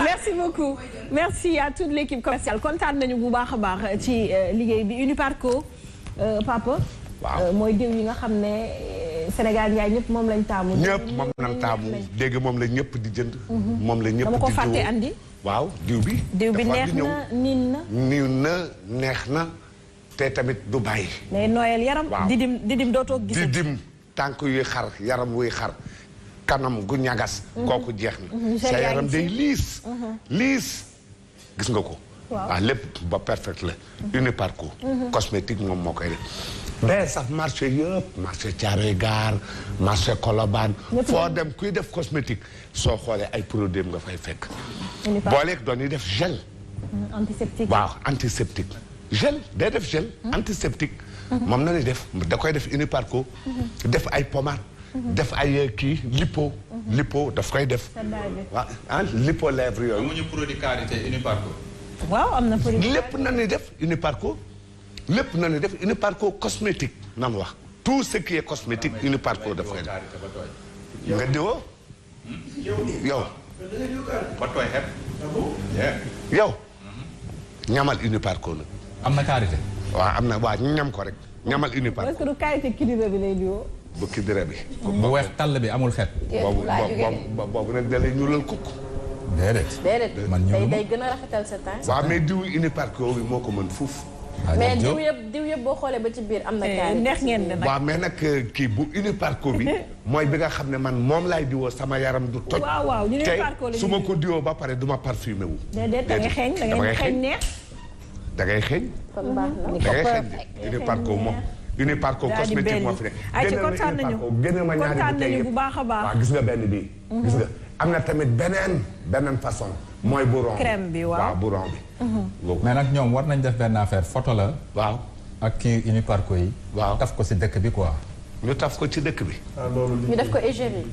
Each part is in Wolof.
merci beaucoup merci à toute l'équipe commerciale kontaan nañu bu baax a baax ci liggéey bi Uniparco papa. waaw mooy diw yi nga xam ne Sénégal yaay ñëpp moom lañ taamu. ñëpp moom lañ taamu dégg moom la ñëpp di jënd. moom la ñëpp di dama ko fàtte andi. waaw diw bi. diw bi neex na niin na. neex na te tamit du bàyyi. mais nooyal yaram. waaw didim dootoo gis. didim tànk yuy xar yaram wuy xar kanam gu ñagas. kooku jeex na. sa yaram day liis. liis gis nga ko. waaw lépp ba perfect la. Uniparco. cosmétique moom moo koy def. mais sax marché yëpp marché Thiaroye Gare marché Colobane foo dem kuy def cosmétique soo xoolee ay produits nga fay fekk. booleeg doon yi def gel. antiseptique waaw antiseptique. gel day def gel. antiseptique. moom na ni def da koy def Uniparco. def ay pommade. def ay kii lipo daf koy def. waaw ah lipo lèvre yooyu. amuñu produit qualité Uniparco. waaw am na produit lépp na ni def Uniparco. lépp na ni def Uniparco cosmétique na mu wax tout ce qui est cosmétique Uniparco daf koy def. nga diwoo. yow. ba tooy xepp. yow. ñamal Uniparco nag. am na qualité. waaw am na waa ñu ñam ko rek ñamal Uniparco. est-ce que du qualité kidira bi lay diwoo. bu kidira bi. bu weex tàll bi amul xet. boobu nag da lay ñuulal kukk. déedéet. man ñuul day gën a rafetal sa teint. waaw mais diw Uniparco bi moo ko mën fuuf. mais diw yëpp boo xoolee ba ci biir am na qualité. neex ngeen de nag. waaw mais nag kii bu Uniparco bi. mooy bi nga xam ne man moom laay diwoo sama yaram du toj. waaw Uniparco la su ma ko diwoo ba pare du ma parfumé wu. déedéet da ngay xeeñ da ngay xeeñ neex. da ngay xeeñ. kon baax na da ngay xeeñ Uniparco moom. Uniparco cosmétique moo fi ne. ay ci kontaan nañu bu baax a baax. waaw gis nga benn bii. gis nga am na tamit beneen façon. mooy bu rond crème bi waaw bu rond bi. mais nag ñoom war nañ def benn affaire photo la. waaw ak kii Uniparco yi. waaw taf ko si dëkk bi quoi. ñu taf ko ci dëkk bi. ñu def ko égérie.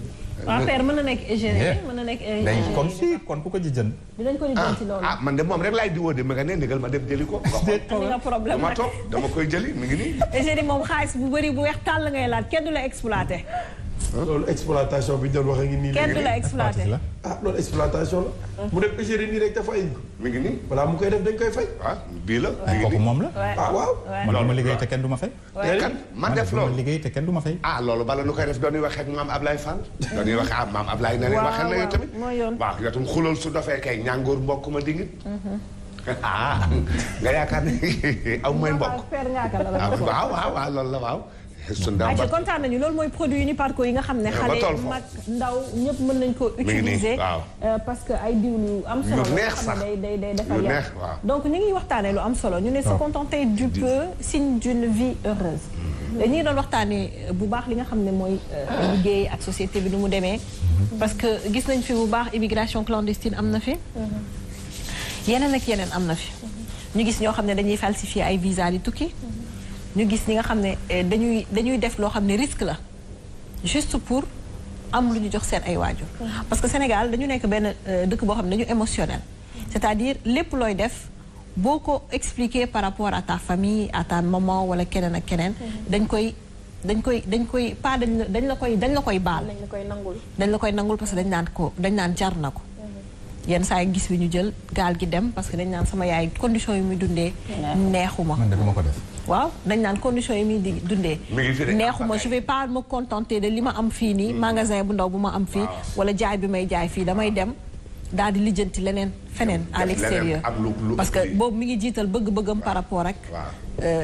affaire mën na nekk égérie mën na nekk égérie. kon fii kon ku ko ji jën. dinañ ko jël ci loolu. man de moom rek laay diwoo de ma nga ne ndigal ma dem jëli ko. am nga problème dama toog dama koy jëli mi ngi nii. égérie moom xaalis bu bëri bu weex tàll ngay laaj kenn du la exploité. loolu exploitation bi ñu doon wax ngi nii. kenn du la exploité. loolu exploitation la. mu def égérie nii rek dafa ay. mi ngi nii. balaa mu koy def dañ koy fay. bii la. kooku moom la. waaw. man dama liggéey te kenn du ma fay. kan man def loolu ma liggéey te kenn du ma fay. loolu bala nu koy def doon waxee ak maam Ablaye Fall. doon waxee maam Ablaye na ne waxee na yow tamit. waaw yow tam xulal su dofee kay ñàngoor mbokk ma dingit. nga yaakaar ne aw mooy mbokk. waaw loolu la waaw. ayca kontaan nañu loolu mooy produit Uniparco yi nga xam ne xale mag ndaw ñëpp mën nañ ko utiliser parce que ay diw lu am solo la xam ne day defar yaram donc ñu ngi waxtaanee lu am solo ñu ne se contenter du peu signe d'une vie heureuse ñu ngi doon waxtaanee bu baax li nga xam ne mooy liggéey ak société bi nu mu demee parce que gis nañ fi bu baax immigration clandestine am na fi yeneen ak yeneen am na fi ñu gis ñoo xam ne dañuy falsifier ay visa di tukki ñu gis ñi nga xam ne dañuy def loo xam ne risque la juste pour am lu ñu jox seen ay waajur parce que Sénégal dañu nekk benn dëkk boo xam ne dañu émotionnel c'est-à-dire lépp looy def boo ko expliquer par rapport à ta famille à ta maman wala keneen ak keneen dañ koy pas dañ la koy baal dañ la koy nangul parce que dañ naan jar na ko yenn saa yi gis bi ñu jël gaal gi dem parce que dañ naan sama yaay condition yi muy dundee neexuma man de duma ko def waaw dañ naan condition yi muy dundee neexuma je vais pas me contenter de li ma am fii nii magasin bu ndaw bu ma am fii wala jaay bi may jaay fii damay dem daal di lijjanti leneen feneen à l'extérieur parce que boobu mi ngi jiital bëgg-bëggam par rapport ak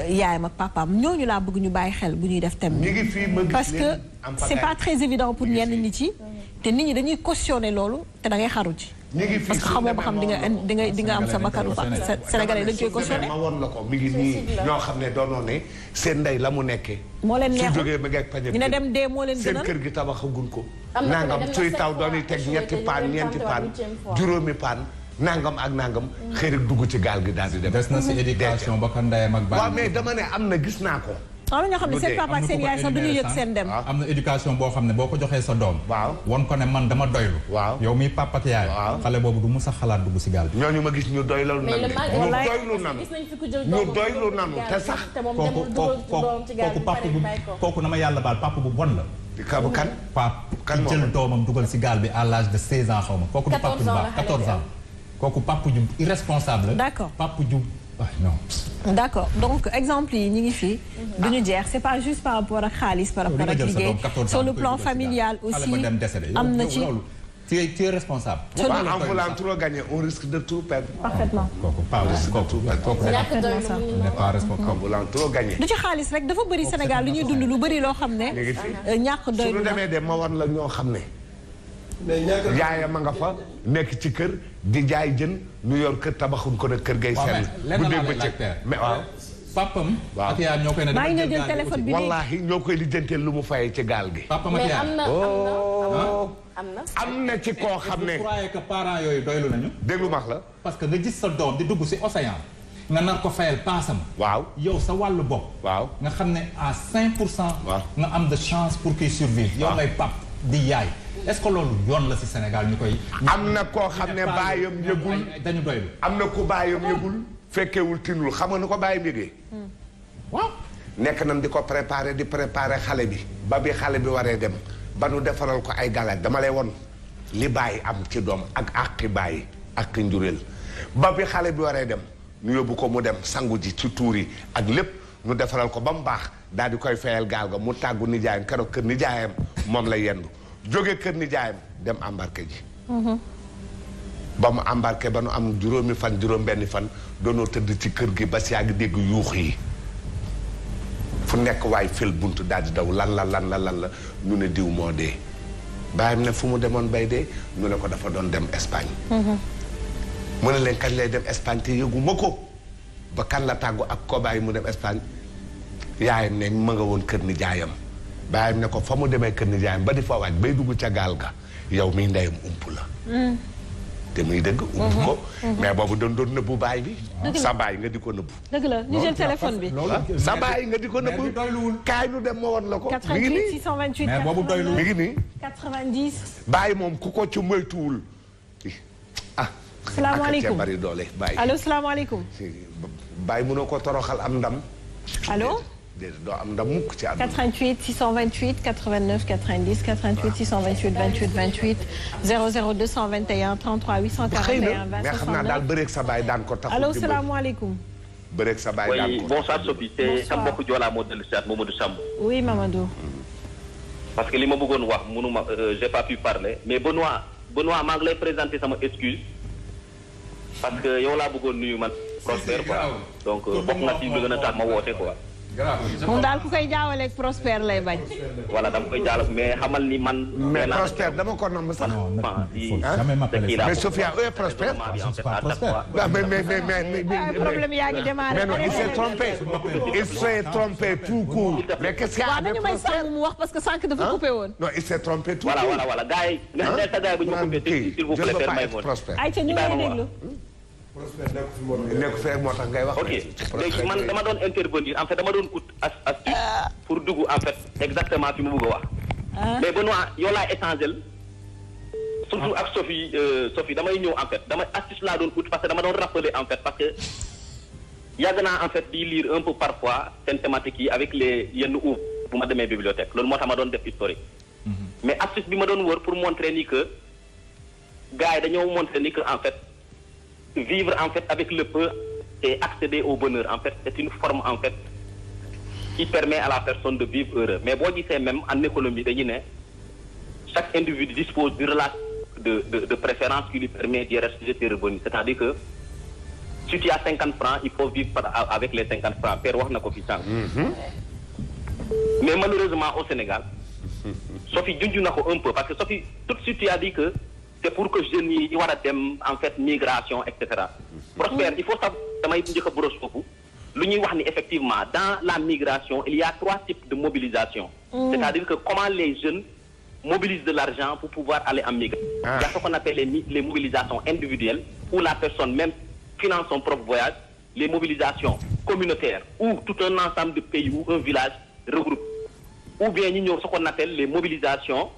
yaayam ak papaam ñooñu laa bëgg ñu bàyyi xel bu ñuy def thème parce que c'est pas très évident pour ñenn nit yi te nit ñi dañuy cautionner loolu te da ngay xaru ci parce que xamoo ba xam di nga am sa bakkanu Sénégalais dañ koy cautionné. ma woon la ko mi ngi nii ñoo xam ne doonoon ne seen ndey la mu nekkee. moo leen neexul su jógee ma ngeeg pañe ñu ne dem dee moo leen gënal seen kër gi tabaxaguñ ko. nangam suy taw doon teg ñetti paan ñeenti paan juróomi paan nangam ak nangam. xëy rek dugg ci gaal gi daal di dem. des na si éducation ba kan ndeyam ak baay. waaw mais dama ne am na gis naa ko. am na ñoo xam ne seen papa ak seen yaay sax duñu yëg seen dem. am na éducation boo xam ne boo ko joxee sa doom. waaw won ko ne man dama doylu. waaw yow miy papa ak yaay. xale boobu du mu sax xalaat dugg si gaal bi. ñooñu ma gis ñu doylu nanu. ñu doylu nanu te sax. kooku papa bu bon la. di kabu kan. kan moo jël doomam dugal si gaal bi à l'âge de 16 ans xaw ma. kooku du Pape ju baax 14 ans. kooku Pape ju irresponsable. d'accord Pape ju non. d'accord donc exemple yi ñu ngi fii. du ñu jeex c'est pas juste par rapport ak xaalis par rapport ak liggéey. sur le plan familial aussi am na ci. Tu es responsable. En voulant trop gagner, on risque de tout perdre. Parfaitement. En voulant trop gagner. du ci xaalis rek dafa bëri Sénégal lu ñuy dund lu bëri loo xam ne. ñàkk doy su ñu demee de ma wan la ñoo xam ne. yaayam a nga fa nekk ci kër di jaay jën ñu yor kër tabaxuñ ko nag kër gay sell. bu dee bëccëg mais waaw. papam ak yaa ñoo koy ne bàyyi nga jël téléphone bi wallaahi ñoo koy lijjanteel lu mu fayee ci gaal gi. papam ak yaa am na ci koo xam ne. je croyais que parents yooyu doylu nañu. déglu max la. parce que nga gis sa doom di dugg si océan. nga nar ko fayal paasam. waaw yow sa wàllu bopp. waaw nga xam ne à 5%. waaw nga am de chance pour qu'il survive. yow ngay pap di yaay. est-ce que loolu yoon la si Sénégal ñu koy. am na koo xam ne baayam yëgul. dañu doylu. am na ku baayam yëgul. fekkewul tinul xam nga nu ko baayam yëgee. waaw. nekk nañ di ko préparer di préparer xale bi. ba bi xale bi waree dem. ba nu defaral ko ay galaaj dama lay won li bàyyi am ci doom ak àqi bàyyi ak njureel ba bi xale bi waree dem ñu yóbbu ko mu dem sangu ji ci tuur yi ak lépp ñu defaral ko ba mu baax daal di koy fayal gaal ga mu tàggu nijaayam keroog kër nijaayam moom la yendu jóge kër nijaayam dem embarqué ji ba mu embarqué ba nu am juróomi fan juróom benni fan doonoo tëdd ci kër gi ba si yaa ngi dégg yuux yi fu nekk waay fël buntu daal di daw lan la ñu ne diw moo dee bàyyam ne fu mu demoon bay dee ñu ne ko dafa doon dem Espagne mu ne leen kañ lay dem Espagne te yëguma ko ba kan la tàggu ak ko bàyyi mu dem Espagne yaayam ne ma nga woon kër nijaayam bàyyam ne ko fa mu demee kër nijaayam ba di fa waaj bay dugg ca gaal ga yow miy ndeyam ump la te muy dëgg ump ko mais boobu doon nëbbu baay bi sa baay nga di ko nëbbu dëgg la ñu jël téléphone bi sa baay nga di ko nëbbu kaay nu dem ma woon la ko 88 628 mais boobu doylu mi ngi nii 90 baay moom ku ko ci moytuwul ah salaamaaleykum bari doole baay allo salaamaaleykum baay mënoo ko toroxal am ndam allo déedéet doo am ndam mukk ci àdduna 88 628 89 90 88 628 28 28 00 221 33 841 20 mais xam naa daal bëreeg sa baay daan ko taxul allo salaamaaleykum bëreeg sa baay daan ko bonsoir Sophie c'est sa mbokk Joola moo dellu si at Mamadou Samb oui Mamadou parce que li ma bëggoon wax mënuma j'ai pas pu parler mais Benoît maa ngi lay présenter sama excuse parce que yow laa bëggoon nuyu man Prosper quoi donc bokk nga ci bi gën a tax ma woote quoi moom daal ku koy jaawaleeg Prosper lay bañ. voilà dama koy jaawale mais xamal ni man. mais Prosper dama ko namb sax. mais Sophia où est Prosper. mais problème yaa ngi démarré. mais non il s'est trompé. il s'est trompé tout court. mais qu'est-ce qu'il y a dañu may sànq mu wax parce que sànq dafa coupé woon. non il s'est trompé tout court. voilà gars yi. nga sa gars yi bu ñu coupé s'il vous plaît faire may moon. ayca ñu ngi lay déglu. nekk fee moo tax ngay wax. ok léegi man dama doon intervenir en fait dama doon ut astuce pour dugg en fait exactement fi mu bëgg a wax. mais Benoît yow laa échangel surtout ak Sophie damay ñëw en fait dama astuce laa doon ut parce que dama doon rappeler en fait parce que yàgg naa en fait di lire un peu parfois seen thématique yi avec les yenn ouvres bu ma demee bibliothèque loolu moo tax ma doon def historique. mais astuce bi ma doon wër pour montrer ni que gars yi dañoo montrer ni que en fait. Vivre en fait avec le peu et accéder au bonheur en fait c'est une forme en fait qui permet à la personne de vivre heureux mais boo gisee même en économie dañu ne chaque individu dispose d'une relation de préférence qui lui permet d'y restituer ses revenus c'est-à-dire que si tu as 50 francs il faut vivre avec les 50 francs Père wax na ko fi sànq mais malheureusement au Sénégal Sophie junj na ko un peu parce que Sophie tout de suite tu as dit que c'est pour que jeunes yi war a dem en fait migration et cetera. Prosper il faut savoir damay njëkk a brosse foofu lu ñuy wax ni effectivement dans la migration il y a 3 types de mobilisation. C'est-à-dire que comment les jeunes mobilisent de l'argent pour pouvoir aller en migration. Il y a ce qu'on appelle les mobilisations individuelles où la personne même finance son propre voyage, les mobilisations communautaires où tout un ensemble de pays ou un village regroupe, ou bien ñu ñëw ce qu'on appelle les mobilisations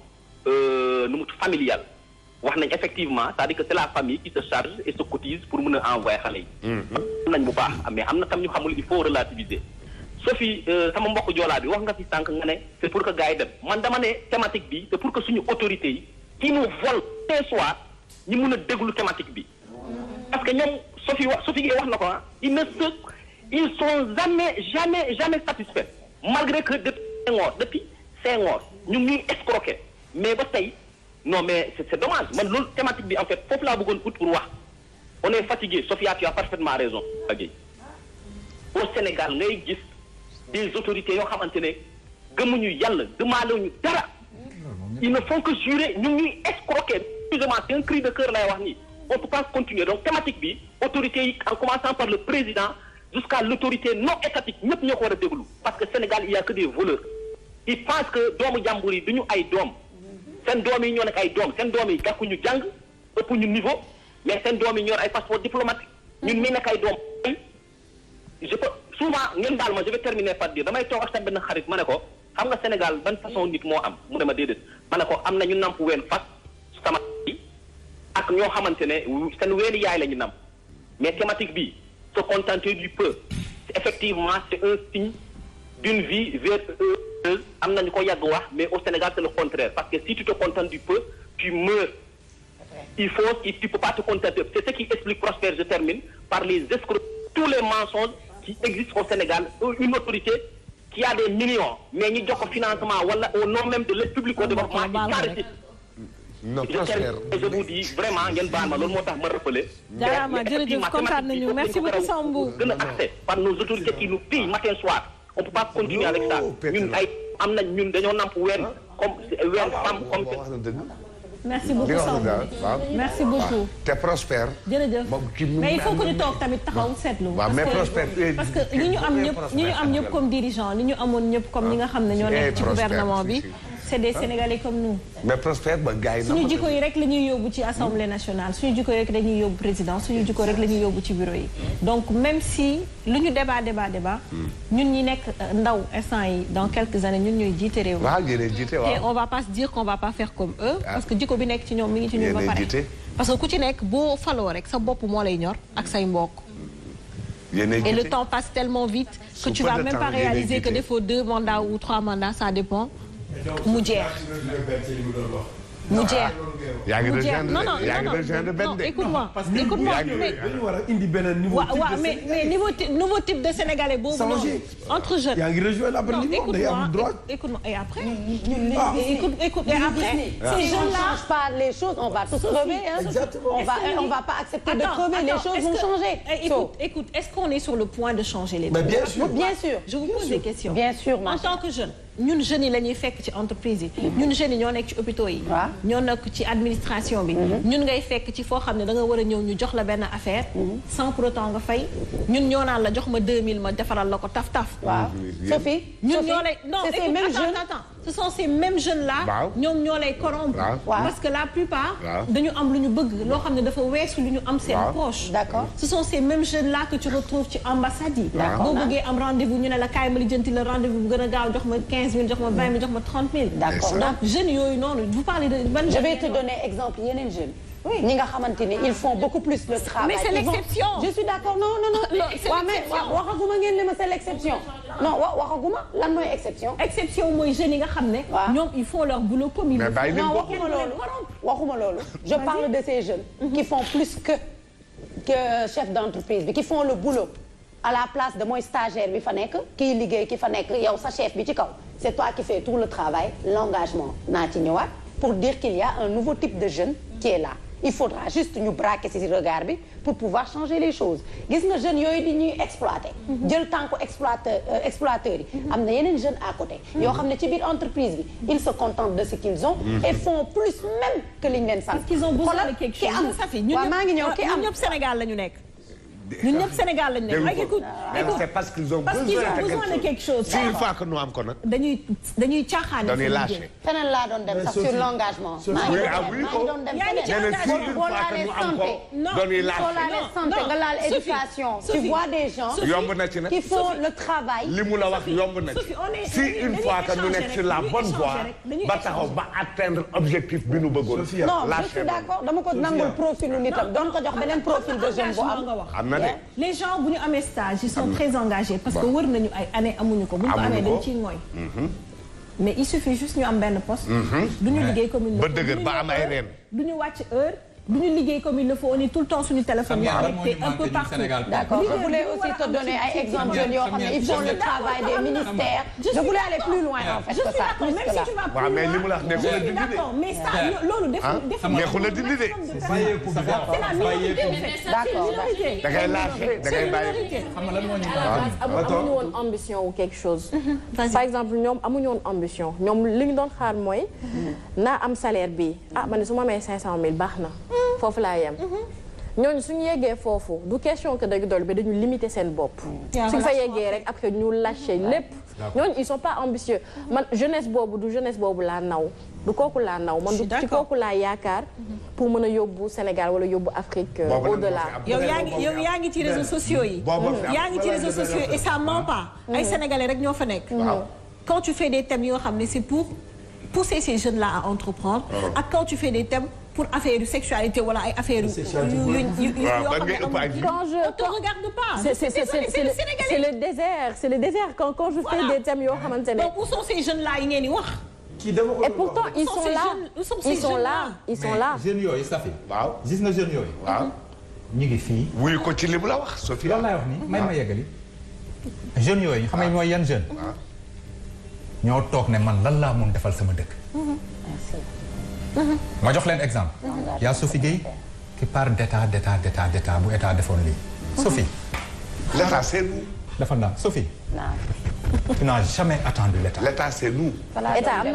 familiales. wax nañ effectivement c'est-à-dire que c'est la famille qui se charge et se cotise pour mën a envoyer xale yi. am nañ bu baax mais am na tam ñu xamul il faut relativiser Sophie sama mbokk joolaa bi wax nga fi sànq nga ne c'est pour que gars yi dem man dama ne thématique bi c'est pour que suñu autorités yi qui nous volent ce soir ñu mun a déglu thématique bi parce que ñoom Sophie wax na ko ils sont jamais satisfaits malgré que depuis Senghor ñu ngi ñuy escroquer mais ba tey non mais c'est dommage man loolu thématique bi en fait foofu laa bëggoon ut pour wax on est fatigué Sophia tu as parfaitement raison Guèye au Sénégal ngay gis des autorités yoo xamante ne gëmuñu yàlla demandewuñu dara ils ne font que jurer ñu ngi ñuy escroquer excusez-moi c'est un cri de cœur lay wax nii on peut pas continuer donc thématique bi autorités yi en commençant par le président jusqu'à l'autorité non étatique ñëpp ñoo ko war a déglu parce que Sénégal il y a que des voleurs ils pensent que doomu jàmbur yi duñu ay doom seen doom yi ñoo nekk ay doom seen doom yi gàkkuñu jàng ëpp ñu niveau mais seen doom yi ñoo ay passeport diplomatique ñun mi nekk ay doom je peux souvent ngeen baal ma je vais terminer par dire damay toog ak sa benn xarit ma ne ko xam nga Sénégal ban façon nit moo am mu ne ma déedéet ma ne ko am na ñu namp ween fas sama ak ñoo xamante ne seen weeni yaay la ñu namp mais thématique bi se contenter du peu effectivement c'est un signe d'une vie vertueuse am nañu ko yàgg wax mais au Sénégal c'est le contraire parce que si tu te contentes du peu tu meurs tu peux pas te contenter c'est ce qui explique Prosper je termine par les escrocs tous les mensonges qui existent au Sénégal une autorité qui a des millions mais ñu jox ko financement wala au nom même de l'aide publique au développement je vous dis vraiment ngeen baal ma loolu moo tax ma rappelé. jaaraama jërëjëf kontaan nañu merci beaucoup Sambou. gën a accès par nos autorités qui nous pillent matin soir on peut pas continuer avec ça ñun ay am nañ ñun dañoo namp ween comme ween femme comme. merci beaucoup Sambou merci beaucoup. te Prosper. jërëjëf mais il faut que ñu toog tamit taxaw seetlu. mais Prosper parce que ñi ñu am ñëpp comme dirigeant li ñu amoon ñëpp comme ñi nga xam ne ñoo nekk ci gouvernement bi. c'est des Sénégalais comme nous. mais Prosper ba gars yi suñu jikko yi rek la ñuy yóbbu ci assemblée nationale suñu jikko yi rek la ñuy yóbbu président suñu jikko rek la ñuy yóbbu ci bureau yi. donc même si lu ñu débat ñun ñi nekk ndaw instant yi dans quelques années ñun ñooy jiite réew. waaw yéen jiite waaw. et on va pas se dire qu'on va pas faire comme eux. parce que jikko bi nekk ci ñoom mi ngi ci ñun ba pare. parce que ku ci nekk boo faloo rek sa bopp moo lay ñor ak say mbokk. et le temps passe tellement vite. que tu vas même pas réaliser que des fois 2 mandats ou 3 mandats ça dépend. mu jeex yaa ngi rejoindre benn de. écoute-moi dañu war a indi beneen niveau. waaw mais nouveau type de sénégalais boobu noonu. entre jeunes. yaa ngi rejoindre après niveau day am droit. écoute-moi et après. écoute et après. ces jeunes-là ne changent pas les choses on va tous crever hein. on va pas accepter de crever les choses vont changer. écoute est-ce qu'on est sur le point de changer les choses. bien sûr. je vous pose des questions. bien sûr en tant que jeune. ñun jeunes yi la ñuy fekk ci entreprise yi. ñun jeunes yi ñoo nekk ci hôpitaux yi. ñoo nekk ci administration bi. ñun ngay fekk ci foo xam ne da nga war a ñëw ñu jox la benn affaire. sans pour autant nga fay. ñun ñoo naan la jox ma 2000 ma defaral la ko taf taf. waaw Sophie. ñun ñoo lay non c'est ces mêmes jeunes. attends ce sont ces mêmes jeunes là. ñoom ñoo lay corrompre. parce que la plupart. dañu am lu ñu bëgg loo xam ne dafa weesu lu ñu am seen poche. d'accord ce sont ces mêmes jeunes là que tu retrouves ci ambassades yi. boo bëggee am rendez-vous ñu ne la kaay ma lijjanti la rendez-vous bu gën a gaaw jox ma 15 000 jox ma 20 000 jox ma 30 000. d'accord donc jeunes yooyu noonu vous parlez de ban. je vais te donner exemple yeneen jeunes. oui ñi nga xamante ni ils font beaucoup plus le travail. mais c'est l'exception. je suis d'accord non. waxaguma ngeen ne ma c'est l'exception. non waxaguma lan mooy exception. exception mooy jeunes yi nga xam ne. ñoom ils font leur boulot comme ils le font. non waxuma loolu. je parle de ces jeunes. qui font plus que chef d'entreprise bi qui font le boulot. à la place de mooy stagiaire bi fa nekk kiy liggéey ki fa nekk yow sa chef bi ci kaw c'est toi qui fais tout le travail l'engagement naa ci ñëwaat pour dire qu'il y a un nouveau type de jeune qui est là il faudra juste ñu braquer ci regard bi pour pouvoir changer les choses gis nga jeunes yooyu di ñuy exploiter jël tànku exploiteurs yi am na yeneen jeunes à côté yoo xam ne ci biir entreprise bi ils se contentent de ce qu'ils ont et font plus même que liñ leen sant parce qu'ils ont besoin de quelque chose Safi waaw maa ngi ñëw ki am ñëpp Sénégal la ñu nekk ñun ñëpp Sénégal lañu nekk écoute c'est parce qu'ils ont besoin de quelque chose. si une fois que ñu am ko nag. dañuy caaxaan. dañuy lâché. feneen laa doon dem sax sur l'engagement. maa ngi doon dem feneen boo laalee santé. dañuy lâché boo laalee santé nga laal éducation. tu vois des gens. yomb na ci nag qui font le travail. li mu la wax yomb na ci. si une fois que ñu nekk sur la bonne voie. ba taxaw ba atteindre objectif bi nu bëggoon. non je suis d'accord dama ko nangul profilu nitam doon ko jox beneen profil de jeune bu am. les gens bu ñu amee stage ils sont très engagés parce que wër nañu ay années amuñu ko bu ñu ko amee dañ ciy mooy mais il suffit juste ñu am benn poste du ñu liggéey comme il le faut ba dëgër ba am ay reen du ñu wàcc heure du ñu liggéey comme il le faut on est tout le temps suñu téléphone yi connecté un peu partout. D'accord. Je voulais aussi te donner ay exemples yoo xam ne ils font le travail des ministères. Je voulais aller plus loin en fait que ça. Même si tu vas waaw mais li mu la wax neexul a dindi de. d'accord mais ça loolu def neexul a dindi de. D'accord. da ngay lâché da ngay bàyyi. xam nga lan moo ñu amuñu woon ambition ou quelque chose. par exemple ñoom amuñu woon ambition ñoom li ñu doon xaar mooy naa am salaire bi ah man su ma amee 500000 baax na. foofu laa yem. ñooñu suñu yeggee foofu du question que dëgg dool bi dañu limiter seen bopp. suñu fa yeggee rek après ñu lâché lépp. ñooñu ils sont pas ambitieux man jeunesse boobu du jeunesse boobu laa naw du kooku laa naw man du ci kooku laa yaakaar pour mën a yóbbu Sénégal wala yóbbu Afrique au-delà. yow yaa ngi ci réseaux sociaux yi. yaa ngi ci réseaux sociaux et ça ment pas. ay sénégalais rek ñoo fa nekk. quand tu fais des thèmes yoo xam ne c'est pour pousser ces jeunes là à entreprendre. ak quand tu fais des thèmes pour affaire de sexualité wala ay affaire yu yoo xam ne on te regarde pas. c'est le désert quand je fais des thèmes yoo xamante ne. donc où sont ces jeunes là yi ngeen di wax. et pourtant ils sont là. jeunes yooyu Safi. waaw gis nga jeunes yooyu. waaw ñu ngi fii. wuyu ko ci li mu la wax Sophie. loolu laay wax nii may ma yeggali. jeunes yooyu xam nga mooy yan jeunes. ñoo toog ne man lan laa mun defal sama dëkk. ma jox leen exemple. y a Sophie Gueye qui parle d'état bu état defoon lii. Sophie. l'état c'est nous. dafa naan Sophie. tu n'as jamais attendu l'état. l'état c'est nous. état am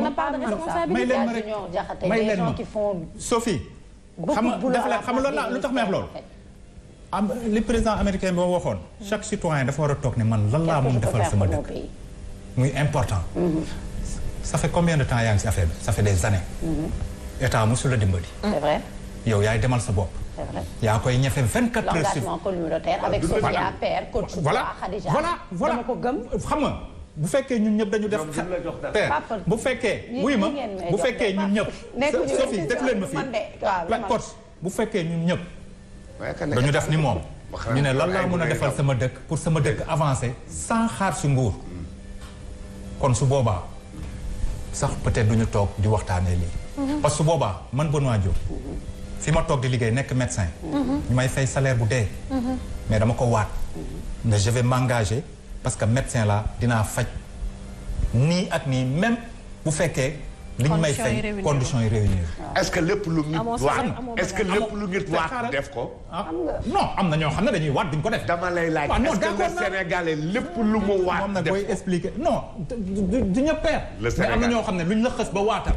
na part de responsabilité. may leen ma rek may leen ma Sophie. xam nga lu tax may wax loolu. li président américain bi waxoon. chaque citoyen dafa war a toog ne man lan laa mun defal sama dëkk. muy important. ça fait combien de temps yaa ngi ci affaire bi ça fait des années. état mosul la dimbali. c'est vrai. yow yaay demal sa bopp. c'est vrai. yaa koy ñefe 24 heures. l'engagement communautaire avec Sophia Père coach Khadija. voilà dama ko gëm. xam nga bu fekkee ñun ñëpp dañu def. père bu fekkee. wuy ma bu fekkee ñun ñëpp. Sophie def leen ma fii coach bu fekkee ñun ñëpp. dañu def ni moom. ñu ne lan laa mën a defal sama dëkk pour sama dëkk avancer sans xaar si nguur. kon su boobaa sax peut-être duñu toog di waxtaanee lii. parce que su boobaa man Benoît Diop. fi ma toog di liggéey nekk médecin. ñu may fay salaire bu dee. mais dama ko waat. ne je vais m'engager parce que médecin la dinaa faj nii ak nii même bu fekkee. li ñu may fay conditions yi réunir. est-ce que lépp lu nit waat est-ce que lépp lu nit waat def ko. non am na ñoo xam ne dañuy waat duñ ko def. dama lay laaj est-ce que le Sénégalais lépp lu mu waat moom nag def booy expliquer non du ñëpp peer. mais am na ñoo xam ne luñ la xës ba waatal.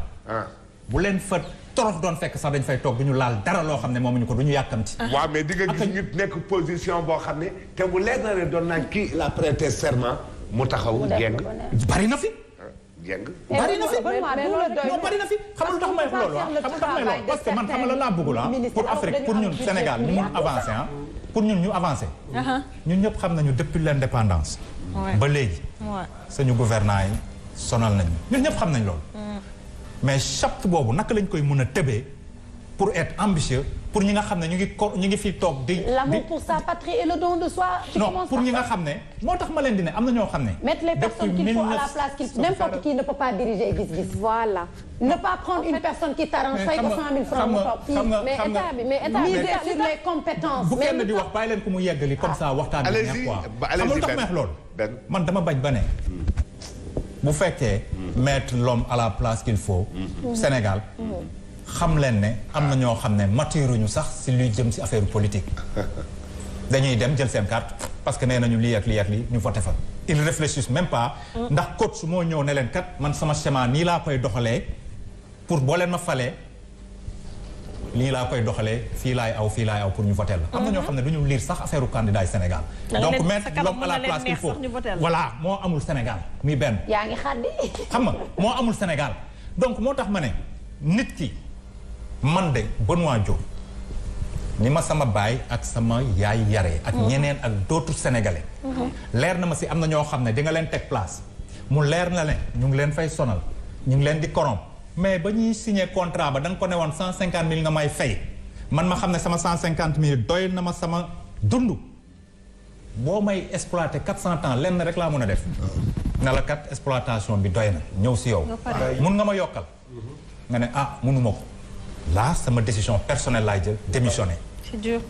bu leen fa torof doon fekk sax dañ fay toog du ñu laal dara loo xam ne moomuñu ko du ñu yàkkamti. waaw mais di nga gis nit nekk position boo xam ne te bu leer na ne doon naan kii la prêté serment mu taxaw jeng. bari na fi. jeng. bari na fi non bari na fi xamul tax may loolu xamul tax may loolu parce que man xamal la laa bëgg la pour Afrique pour ñun Sénégal ñu mun avancer ah pour ñun ñu avancer. ñun ñëpp xam nañu depuis l'indépendance. ba léegi. suñu gouvernants yi sonal nañu ñun ñëpp xam nañ loolu. mais chaque boobu naka lañ koy mën a tëbee pour être ambitieux pour ñi nga xam ne ñu ngi fi toog di. l'amour pour sa patrie et le don de soi. non pour ñi nga xam ne moo tax ma leen di ne am na ñoo xam ne. mettre les personnes qu'il faut à la place qu'il faut. N'importe qui ne peut pas diriger gis-gis. Voilà. Ne pas prendre une personne qui t'arrange fay ko 100 000 francs mu toog. mais état bi miser sur les compétences. bu kenn di wax bàyyi leen ko mu yeggali comme ça waxtaan bi neex quoi. xam nga lu tax ma wax loolu. man dama bañ ba ne. bu fekkee mettre l'homme à la place qu'il faut. Sénégal. xam leen ne am na ñoo xam ne maturuñu sax si luy jëm si affaire politique dañuy dem jël seen carte parce que nee nañu lii ak lii ak lii ñu voté fa. ils réfléchissent même pas. ndax coach moo ñëw ne leen kat man sama schéma nii laa koy doxalee pour boo leen ma falee nii laa koy doxalee fii laay aw pour ñu voté la. am na ñoo xam ne du ñu lire sax affaire candidat yi Sénégal. donc mettre l'homme à la place qu'il faut voilà moo amul Sénégal muy benn. yaa ngi xaddi. xam nga moo amul Sénégal donc moo tax ma ne nit ki. man de Benoît Diop ni ma sama baay ak sama yaay yaree ak ñeneen ak d'autres sénégalais leer na ma si am na ñoo xam ne di nga leen teg place mu leer na ne ñu ngi leen fay sonal ñu ngi leen di corrompre mais ba ñuy signé contrat ba da nga ko ne woon 150 000 nga may fay man ma xam ne sama 150 000 doy na ma sama dund boo may exploité 400 ans lenn rek laa mën a def. ne la kat exploitation bi doy na ñëw si yow. mun nga ma yokkal. nga ne mënuma ko. là sama décision personnelle laay jël démissionner. c'est dur.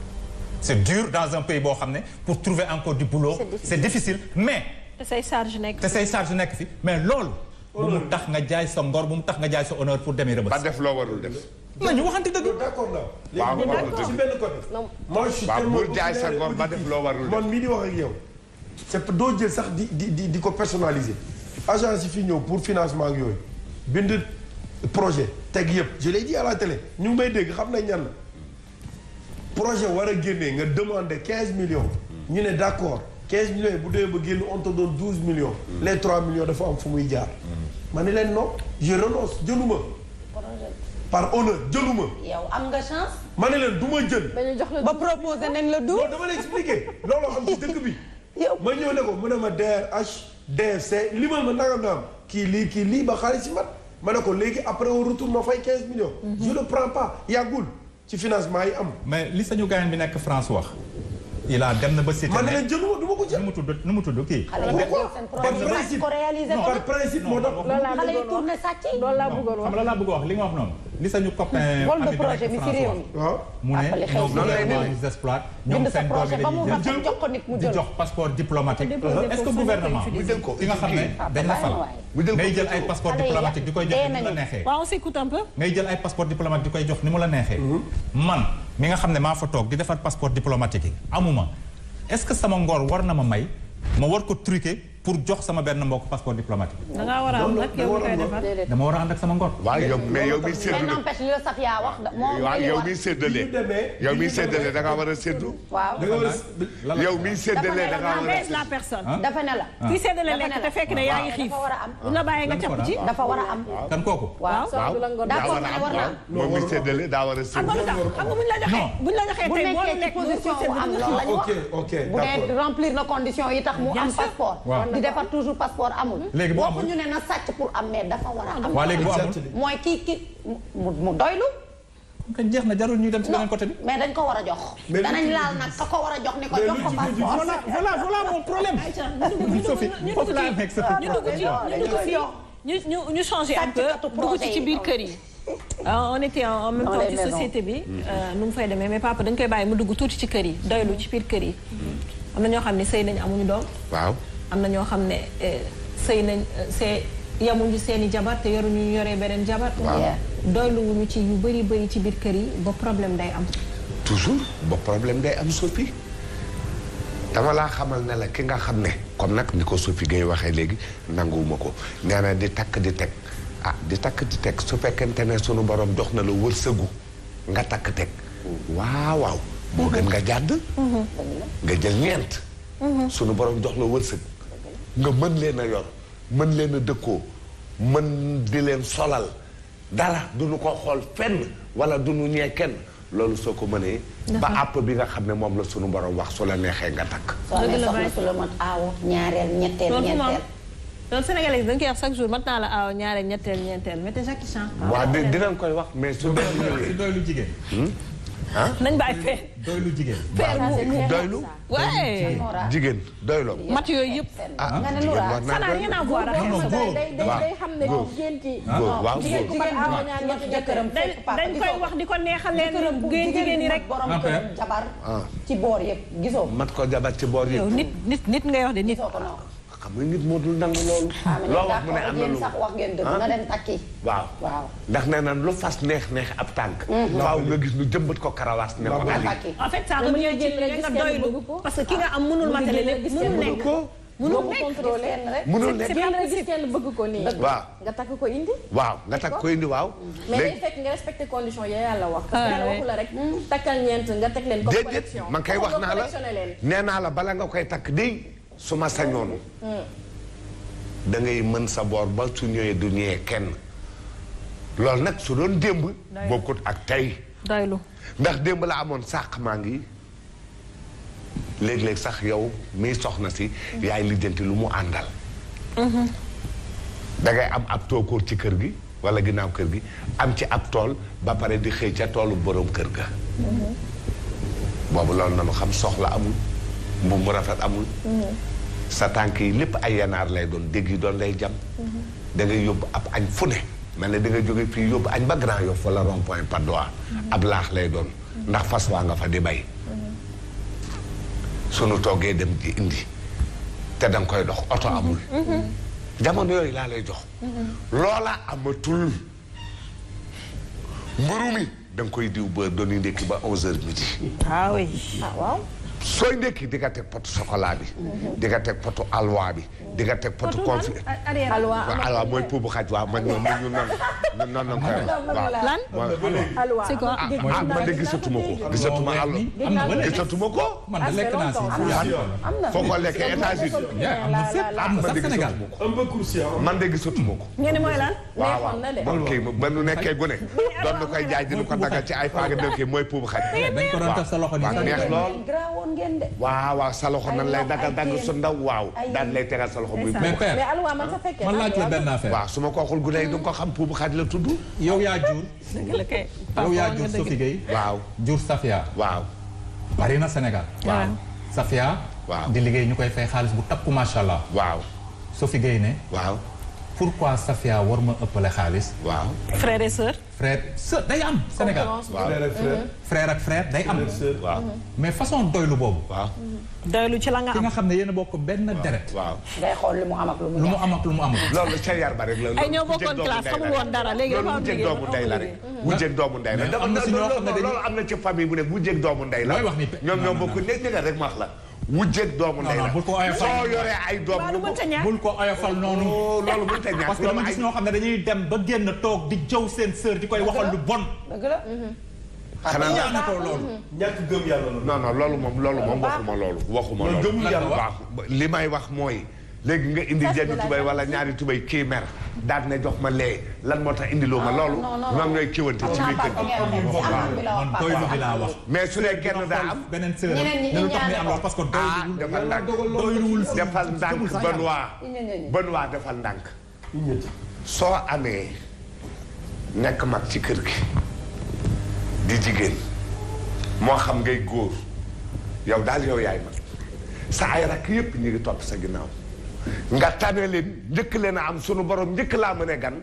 c'est dur dans un pays boo xam ne pour trouver encore du boulot. c'est difficile mais. te say charge nekk fi mais loolu. bu mu tax nga jaay sa ngor bu mu tax nga jaay sa honneur pour demee Rebeuss. ba def loo warul def. nañu waxante dëgg. d'accord la. waaw léegi ci benn côté. moi je suis tellement bul jaay sa ngor ba def loo warul def. man mii di wax ak yow. c'est doo jël sax di ko personnaliser. agence yi fi ñëw pour financement ak yooyu. bind projet teg yëpp je l'ai dit à la télé ñu ngi may dégg xam nañ ñan la. projet war a génnee nga demander 15 millions. ñu ne d'accord 15 millions yi bu dee ba génn on te donne 12 millions. les 3 millions dafa am fu muy jaar. ma ne leen non je renonce jëluma. par honneur jëluma. yow am nga chance. ma ne leen du ma jël. ba proposé nañ la du. non dama lay expliquer looloo am ci dëkk bi. yow ma ñëw ne ko mu ne ma DRH DFC limal ma nangam naam kii lii ba xaalis si mat ma ne ko léegi après au retour ma fay 15 millions. je le prends pas yàggul ci financement yi am. mais li sañu gaañ bi nekk France wax. il a dem na ba cité. man ne leen jëluma du ma ko jël. nu mu tudd kii. par principe moo tax. xale yi tourné sàcc yi. loolu laa bëggoon wax xam nga laa bëgg wax li nga wax noonu. li sañu copain. vol de projet mi ci réew mi. waaw mu ne ñoom gouvernement ils exploitent. ñoom seen doom yi dañuy jox ko nit mu jël di jox passeport diplomatique. est-ce que gouvernement ki nga xam ne dañ la fal. ngay jël ay passeport diplomatique di koy jox ni mu la neexee. waaw on s'écoute un peu. ngay jël ay passeport diplomatique di koy jox ni mu la neexee. man mi nga xam ne maa fa toog di defar passeport diplomatique yi amuma est-ce que sama ngor war na ma may ma war ko truquer pour jox sama benn mbokk passeport diplomatique. da ngaa war a am nag yow mi koy defar. dama war a ànd ak sama ngor. waaw yow mais yow miy séddale. mais n'empêche li la Safia wax. waaw yow miy séddale. yow miy séddale da ngaa war a séddu. waaw yow miy séddale da ngaa war a la personne. dafa ne la. kii séddale lekk te fekk ne yaa ngi xiif. dafa war a am. bu la bàyyee nga capp ci. dafa war a am. kan kooku. waaw d'accord nga ne war na am. moom miy séddale daa war a xam séddu. nga buñ la joxee. buñ la joxee bu tey boo nekkee ci position wu am loolu la ñu wax. ok bu dee remplir na condition yi tax mu am passeport. di defar toujours passeport amul. léegi boo amul waxuñu ne na sàcc pour am mais dafa war a am. waaw léegi boo amul. mooy kii mu doylu. kon jeex na jarul ñuy dem ci beneen côté bi. mais dañ ko war a jox. danañ laal nag ka ko war a jox ni ko jox ko passeport. voilà mon problème. Sophie foofu laa nekk ñu changer un peu dugg ci biir kër yi. on était en même temps ci société bi. nu mu fay demee mais papa dañ koy bàyyi mu dugg tuuti ci kër yi doylu ci biir kër yi. am na ñoo xam ne sëy nañ amuñu doom. waaw. am na ñoo xam ne sëy nañ yamuñu seen i jabar te yoruñu yoree beneen jabar. waaw doyluwuñu ci yu bëri ci biir kër yi ba problème day am. toujours ba problème day am Sophie dama laa xamal ne la ki nga xam ne comme nag ni ko Sophie ngay waxee léegi nanguwuma ko nee na di takk di teg di takk di teg su fekkente ne sunu borom jox na la wërsëgu nga takk teg waaw moo gën nga jàdd nga jël ñeent sunu borom jox la wërsëg nga mën leen a yor mën leen a dëkkoo mën di leen solal dara duñu ko xool fenn wala duñu ñee kenn loolu soo ko mënee ba àpp bi nga xam ne moom la sunu borom wax su la neexee nga takk soo ne soxna su la mat aaw ñaareel ñetteel ñeenteel loolu sénégalais yi dañ koy wax chaque jour mat naa la aaw ñaareel ñetteel ñeenteel mais te chaque chant waaw dinañ koy wax mais su doy lu jigéen nañ bàyyi fee doy lu jigéen doylu waaye jigéen doyloo mat yooyu yëpp nga ne lu ra ça n'a rien à voir day xam ne jigéen ci waaw dañ koy wax di ko neexal leen jigéen ñi rek borom kër jabar ci boor yëpp gisoo mat ko jabar ci boor yow yëpp nit ngay wax de nit xam nga nit moo dul nangu loolu loo wax mu ne am na lu sax wax ngeen dëgg na dem takki waaw ndax nee naan lu fas neex ab tànk faaw nga gis nu jëmbat ko karawaas ne ko ali en fait ça revient ci nga doylu parce que ki nga am mënul matale lépp mënul nekk contrôler rek mënul nekk nga gis kenn bëgg ko nii waaw nga takk ko indi waaw nga takk ko indi waaw mais day fekk nga respecté condition ya yàlla wax yàlla waxu la rek takkal ñeent nga teg leen comme connexion man kay wax naa la nee naa la bala nga koy takk di su ma sañoon da ngay mën sa boor ba su ñëwee du ñëwee kenn loolu nag su doon démb bokkut ak tey doylu ndax démb la amoon sàq maa ngi léeg-léeg sax yow miy soxna si yaay lijjanti lu mu àndal dangay am ab tookóor ci kër gi wala ginnaaw kër gi am ci ab tool ba pare di xëy ca toolu borom kër ga boobu loolu nanu xam soxla amul mbubb mu rafet amul sa tànk yi lépp ay yanaar lay doon dégg yi doon lay jam da ngay yóbbu ab añ fu ne mel ne da nga jóge fii yóbbu añ ba Grand Yoff wala rond point Patte d'Oie ab laax lay doon ndax fas waa nga fa di bay sunu toogee dem di indi te danga koy dox oto amul jamono yooyu laa lay jox loola amatul mburu mi da nga koy diw ba dooni ndékki ba 11h midi waaw sooy ndékki di nga teg potu chocolat bi di nga teg potu alwa bi di nga teg potu confit alwa mooy puubu xaj waaw man ñoom ñu nan koy lan alwa c'est quoi man de gisatuma ko man de lekk naa si foo ko lekkee États-Unis am na fépp am na sax Sénégal man de gisatuma ko ngeen mooy lan waaw man kii ba nu nekkee gune doon na koy jaay dina ko dagal ci ay faaga nekkee mooy puubu xaj dañ ko doon taf sa loxo waaw neex lool waaw sa loxo nan lay dagal su ndaw waaw daan lay tegal sa loxo muy mais père man laaj la benn affaire waaw su ma ko waxul gune yi du nga ko xam puubu xaj la tudd yow yaa jur Sophie Gueye waaw jur Safia waaw bari na Sénégal waaw Safia waaw di liggéey ñu koy fay xaalis bu takku macha allah waaw Sophie Gueye ne waaw pourquoi Safia war ma ëppale xaalis waaw frère et sœur day am Sénégal frère ak frère day am waaw mais façon doylu boobu waaw doylu ci la nga am ki nga xam ne yéen a bokk benn deret waaw ngay xool lu mu am ak lu mu am ak lu mu amul loolu ca yar ba rek la ay ñoo bokkoon classe xamul woon dara léegi dafa am wujjeeg doomu ndey la rek wujjeeg doomu ndey la am na si ñoo xam ne loolu am na ci famille bu ne wujjeeg doomu ndey la ñoom ñoo bokk nekk rek ma wax la wujjeeg doomu ndey la bul ko oyofal soo yoree ay doom bul ko oyofal noonu loolu mënut a ñàkk parce que dama gis ñoo xam ne dañuy dem ba génn toog di jëw seen sœur di koy waxal lu bon dëgg la xanaa ñaan ko loolu ñàkk gëm yàlla loolu non loolu moom waxuma loolu gëmul yàlla waaw li may wax mooy léegi nga indi jenn tubay wala ñaari tubay kii mer daal ne jox ma lee lan moo tax indiloo ma loolu ñoom ñooy kiwante ci biir kër gi man doylu bi laa wax mais su dee kenn daa am beneen sœur ne lu tax muy am wax parce que defal ndànk defal ndànk Benoît defal ndànk soo amee nekk mag ci kër gi di jigéen moo xam ngay góor yow daal yow yaay mag sa ay rakk yépp ñu ngi topp sa ginnaaw nga tane leen njëkk leen a am sunu borom njëkk laa mën a gan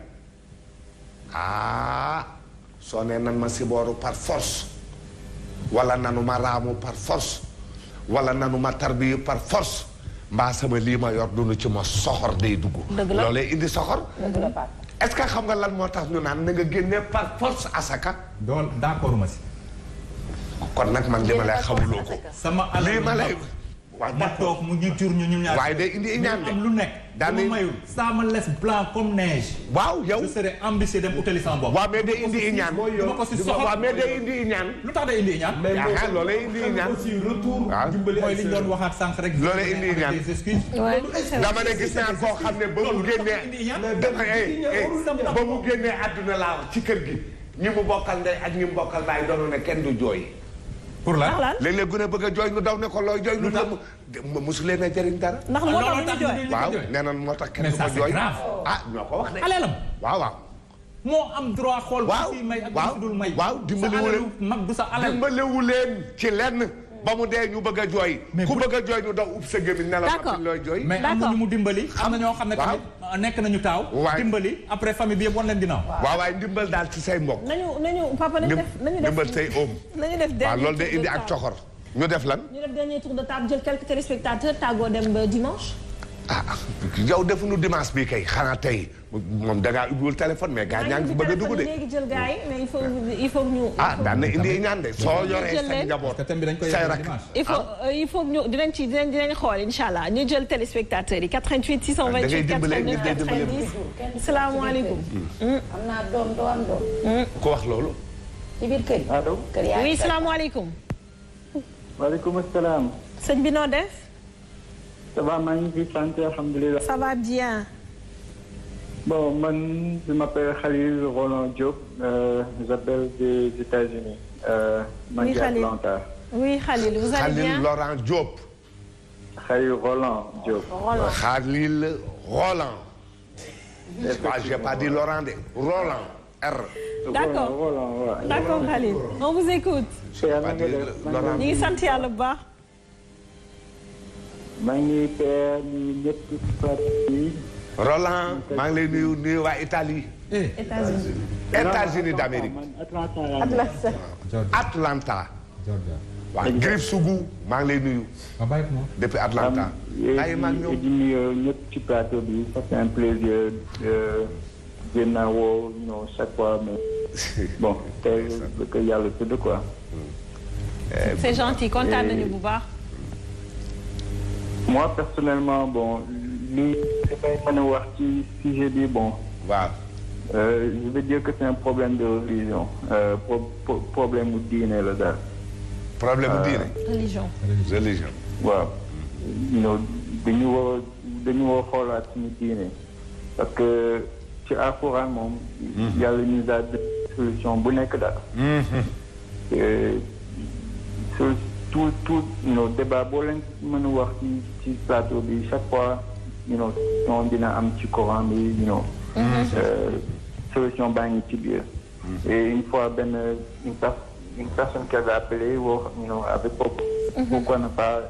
soo nee nan ma sibooru par force wala nanu ma raamu par force wala nanu ma tarbiyu par force mbaa sama lii ma yor dunu ci ma soxor day dugg loolee indi soxor est-ce que xam nga lan moo tax ñu naan na nga génnee par force asaka dool d'accord ma si kon nag man li ma lay xamuloo ko sama alal lii ma lay waaw ma toog mu ñu jur ñu ñaar waaye day indi ñaan am lu nekk daan mayul ça me laisse blanc comme neige waaw yow je serais ambitieux dem utali sama bopp waaw mais day indi ñaan waaw mais day indi ñaan lu tax day indi ñaan yaa loolee indi ñaan aussi retour mooy li ñu doon waxaat sànq rek loolee indi ñaan dama ne gis naa koo xam ne ba mu génnee ba mu génnee àdduna laa ci kër gi ñi mu bokkal ndey ak ñi mu bokkal baay doonu ne kenn du jooy pour la léeg-léeg gune bëgg a jooy ñu daw ne ko looy jooy lu tax mosu leen a jëriñ dara ndax moo tax ñu jooy waaw nee na moo tax kenn du ko jooy ñoo ko wax de alelam waaw moo am droit xool bu si may ak bu dul may waaw dimbaliwu leen mag du sa alal dimbaliwu leen ci lenn ba mu dee ñu bëgg a jooy ku bëgg a jooy ñu daw ub sa gémmiñ ne la noppi looy jooy mais am na ñu mu dimbali am na ñoo xam ne tamit nekk nañu taaw dimbali après famille bi yëpp wan leen ginnaaw waaw waaye ndimbal daal ci say mbokk nañu papa nañu def ndimbal say oom nañu def waaw loolu day indi ak coxor ñu def lan ñu def dernier tour de table jël quelques téléspectateurs tàggoo dem ba dimanche yow defuñu dimanche bi kay xanaa tey moom da ngaa ubbiwul téléphone mais gars ñaa ngi fi bëgg a dugg de. léegi jël gars yi mais il faut ñu. daan na indi ñaan de soo yoree sa njaboot say rak. il faut ñu dinañ xool incha allah ñu jël téléspectateurs yi 88 628 89 90. salaamaaleykum. am naa doom doo am doom. ku wax loolu. ci biir kër yi. allo. kër yaa oui salaamaaleykum. waaleykum salaam. sëñ bi noo def. ça va maa ngi fi sant alhamdulilah. ça va bien. bon man je m'appelle Khalil Roland Diop j'appelle des États-Unis maa ngi Atlanta. oui Khalil vous allez bien. Khalil Laurent Diop. Khalil Roland Diop. Khalil Roland. j'ai pas dit Laurent de Roland. d'accord Khalil on vous écoute. ñu ngi sant yàlla bu baax. maa ngi peer ñu ñetti parti. Roland maa ngi lay nuyu waa Italie. États-Unis d'Amérique. Atlanta. waaw Griff Sougou maa ngi lay nuyu. depuis Atlanta. ay maa ngi ñëw di nuyu ñëpp ci plateau bi c'est un plaisir jéem naa woo chaque fois mais bon tey que yàlla tudd quoi. c'est gentil kontaan nañu bu baax. moi personnellement bon li dafay mën a wax ci sujet bi bon. waaw. je veux dire que c'est un problème de religion problème mu diine la daal. problème mu diine. religion. waaw. dañu war a xoolaat suñu diine parce que ci Alxuraan moom. yàlla ñu daal solution bu nekk daal. tout débat boo leen mën a wax ci plateau bi chaque fois solution dina am ci Coran bi solution baa ngi ci biir. et une fois une personne qui avait appelé avec pourquoi ne pas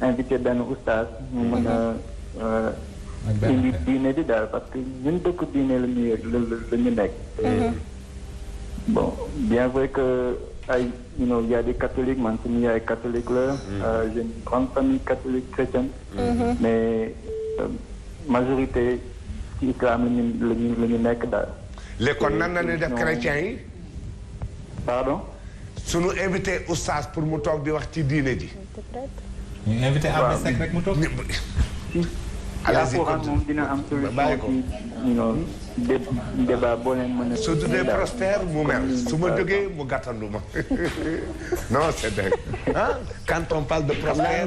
inviter benn oustaz ñu mën a indi diine bi daal parce que ñun dëkk diine la ñu nekk. bon bien vrai que y a des catholiques man suñu yaay catholique la. j'ai une grande famille catholique chrétienne. mais majorité ci islam la ñu nekk daal. léegi kon nan la ñuy def chrétiens yi. pardon. suñu invité oustaz pour mu toog di wax ci diine ji. ñu invité Abdou Seck rek mu toog. allez-y moom dina am solution ci débat boo leen mën a. su dee prospère mu mer su ma jógee mu gàttandu ma non c'est dingue ah quand on parle de prospère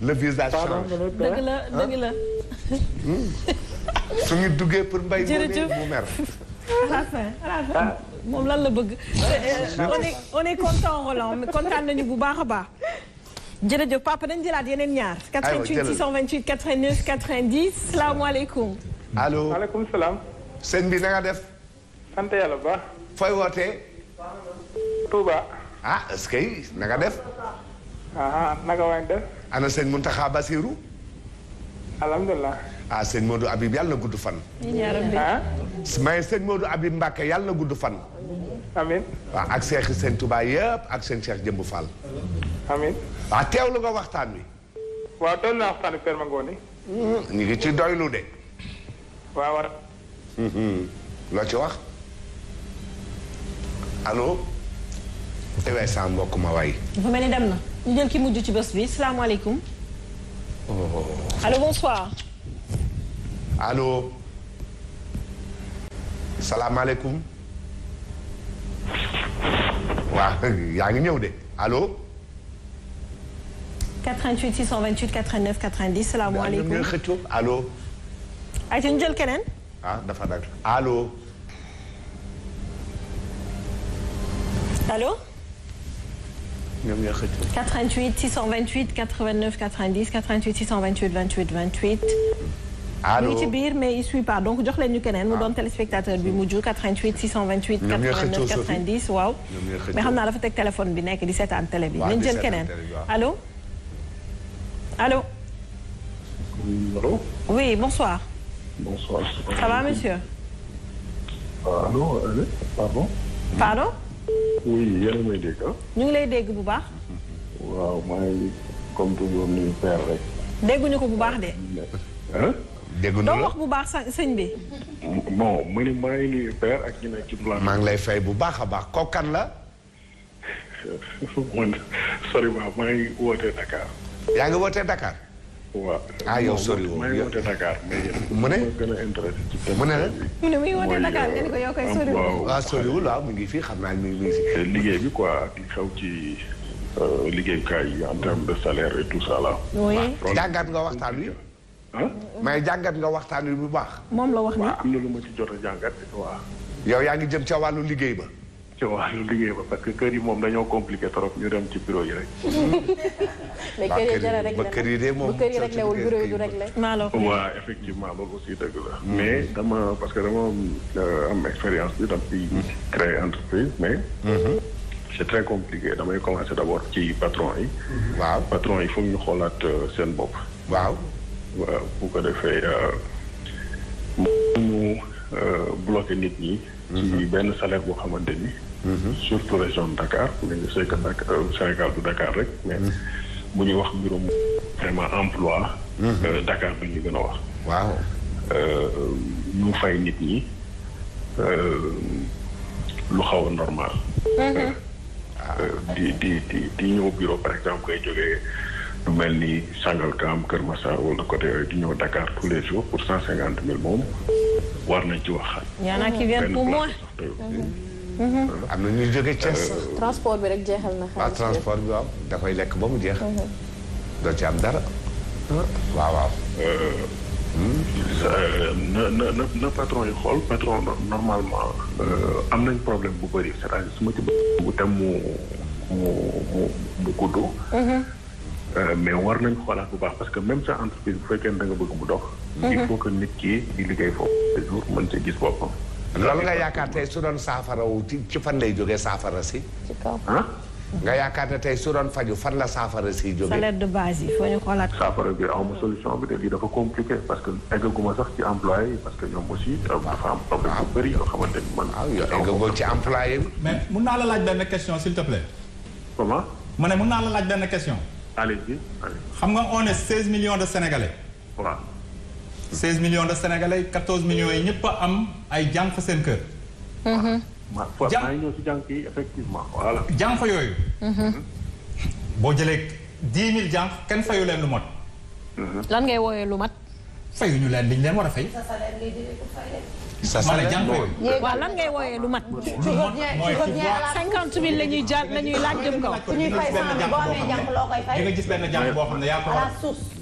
le visage change. dëgg la. su ñu duggee pour mbay mu mer. à la fin moom lan la bëgg. on est content Roland mais kontaan nañu bu baax a baax. jërëjëf papa dañu jëlaat yeneen ñaar. 88 628 89 90 salaamaaleykum. allo maaleykum salaam. sëñ bi na nga def. sant yàlla bu baax. fooy wootee. Touba. ah est-ce que na nga def. naka waay def. ana sëñ Mountakha Bassirou. alhamdulilah. ah sëñ Modou Habib yàlla na gudd fan. mais sëñ Modou Habib Mbacke yàlla na gudd fan. amiin. waaw ak Cheikh sëñ Touba yëpp ak seen Cheikh Jëmb Fall. amiin. waaw teewlu nga waxtaan wi. waaw teewlu naa waxtaan wi Père Mangoni. ñu ngi ci doylu de. waaw war. loo ci wax. allo. ewaay sa mbokk ma waay. dafa mel ni dem na ñu jël ki mujj ci bés bi salaamaaleykum. allo bonsoir. allo. salaamaaleykum. waaw yaa ngi ñëw de allo. 88 628 89 90 salaamaaleykum. ñoom ñooy xëccoo allo. ayca ñu jël keneen. dafa dagg allo. allo. ñoom ñooy xëccoo. 88 628 89 90 88 628 28 28. allo mu ngi ci biir mais il suit pas donc jox leen ñu keneen mu doon téléspectateur bi mujj 88 628. 89 90 waaw. mais xam naa dafa teg téléphone bi nekk di seetaan télé bi. nañ jël keneen allo. allo. Allô? Oui, bonsoir. Bonsoir. Ça va, monsieur? Allô, pardon? Pardon? Oui, yéen a may dégg. ñu ngi lay dégg bu baax. waaw maa ngi comme toujours nuyu père rek. dégguñu ko bu baax de. ah. dégguñu la doo wax bu baax sëñ bi. bon mu ne maa ngi nuyu père ak ñu nekk ci plan. maa ngi lay fay bu baax a baax kooku kan la. man sori maa ngi wootee Dakar. yaa ngi wootee Dakar. waaw yow sori woo maa ngi wootee Dakar mais mu ne gën a intéressé ci thème. mu ne la. mu ne muy wootee Dakar nga ni ko yow koy soriwul. waaw soriwul waaw mu ngi fii xam naa mi ngi si. liggéey bi quoi di xew ci liggéeyukaay yi en termes de salaire et tout ça là. oui. jàngat nga waxtaan wi. mais jàngat nga waxtaan wi bu baax. moom la wax ni. am na lu ma ci jot a jàngat waaw. yow yaa ngi jëm ca wàllu liggéey ba. ci wàllu liggéey ba parce que kër yi moom dañoo compliqué trop ñu dem ci bureau yi rek. mais kër yi dara rek ba kër yi de moom bu kër yi réglé wul bureau yi du réglé. waaw effectivement loolu aussi dëgg la. mais parce que dama am expérience bi dam ci créer entreprise mais. c'est très compliqué damay commencer d'abord ci patron yi. waaw patron yi foog ñu xoolaat seen bopp. waaw. waaw bu ko defee ñu bloqué nit ñi. ci benn salaire boo xamante ni. surtout région de Dakar mais je sais que Sénégal du Dakar rek mais bu ñuy wax mbirum vraiment emploi. Dakar bi ñu gën a wax. waaw. ñu fay nit ñi lu xaw a normal. di ñëw bureau par exemple ngay jógee lu mel ni Sangalkam Kër Massar wala côté yooyu di ñëw Dakar tous les jours pour 150 000 moom war nañ ci wax. y en a qui viennent pour moi. am na ñuy jóge Thiès. transport bi rek jeexal na. waaw transport bi waaw da koy lekk ba mu jeex. doo ci am dara. waaw waaw. na patron yi xool patron normalement am nañ problème bu bëri c'est-à-dire su ma ci bu tem mu gudd. mais war nañ xoolaat bu baax parce que même sa entreprise bu fekkee ne da nga bëgg mu dox. il faut que nit ki di liggéey foofu toujours mën ci gis boppam. loolu nga yaakaar tey su doon saafara wu ci fan lay jógee saafara si. ci kaw nga yaakaar ne tey su doon faju fan la saafara si jógee. salaire de base yi foo ñu xoolaat. saafara bi awma solution bi te lii dafa compliqué parce que eggaguma sax ci employé yi parce que ñoom aussi dafa am problème bu bëri yoo xamante ni man. waaw yow eggagoo ci employé bi. mais mun naa la laaj benn question s'il te plaît. comment. ma ne mun naa la laaj benn question. allez-y. xam nga on est 16 millions de Sénégalais. waaw. 16 millions de Sénégalais 14 millions yi ñëpp a am ay jànq seen kër. maa ngi ñëw si jànq yi effectivement voilà. jànq yooyu. boo jëlee 10 000 jànq kenn fayu leen lu mot. lan ngay woowee lu mat. fayuñu leen liñ leen war a fay. sa ma ne jànq yooyu. waaw lan ngay woowee lu mat. mooy 50 000 la ñuy jaar la ñuy laaj jëm kaw. su ñuy fay 100 boo amee jànq loo koy fay. di nga gis benn jànq boo xam ne yaa ko war a.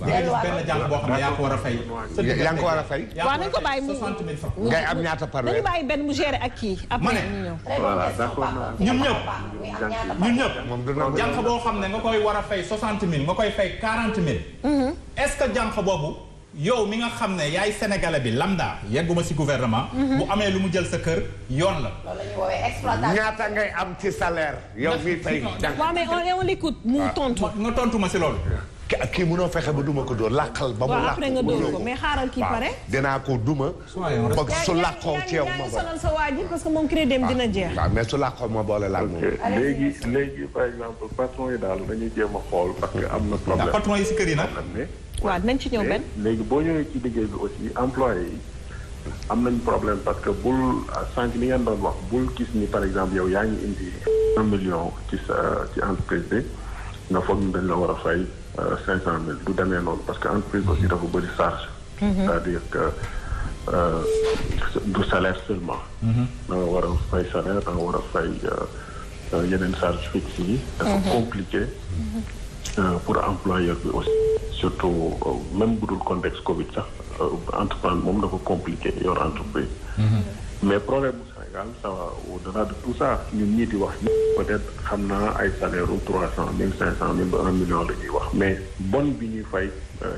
di nga gis benn jànq boo xam ne yaa ko war a fay. yaa ngi ko war a fay. waaw nañu ko bàyyi mu 60 000 francs. ngay am ñaata par weer. nañu bàyyi benn mu gérer ak kii. après ñu ñëw. voilà d'accord ñun ñëpp. moom du nangu jànq boo xam ne nga koy war a fay 60 000 nga koy fay 40 000. est-ce que jànq boobu. yow mi nga xam ne yaay sénégalais bi lambda yegguma ci gouvernement. bu amee lu mu jël sa kër yoon la. loolu la ñuy woowee exploitation. ñaata ngay am ci salaire. yow mii fay jànq. waaw mais on l'écoute mu tontu. nga tontu ma ci loolu. kii mënoo fexe ba duma ko dóor làqal ba mu làq. waaw après nga dóor ko mais xaaral kii pare. dinaa ko duma. foog su làqoo ci yow ma yaa sonal sa waa ji parce que moom crédit dina jeex. waaw mais su làqoo ma boole laal moom. léegi par exemple patron yi daal dañuy jéem a xool parce que am na problème. patron yi ci kër yi nag. waaw dinañ ci ñëw benn. léegi boo ñëwee ci liggéey bi aussi employé yi am nañ problème parce que bul sànq li ngeen doon wax bul gis ni par exemple yow yaa ngi indi 1 million ci entreprise bi nga foog ni dañ la war a fay 500 000 du demee noonu parce que entreprise aussi dafa bëri charge. c'est-à-dire que du salaire seulement. da nga war a fay salaire da nga war a fay yeneen charge fixe yi. dafa compliqué. pour employeur bi aussi surtout même bu dul contexte Covid sax entreprendre moom dafa compliqué yor entreprise. mais problème bu Sénégal ça va au-delà de tout ça ñun ñii di wax peut-être xam naa ay salaire u 300 000 500 000 ba 1 million la ñuy wax mais bon bi ñuy fay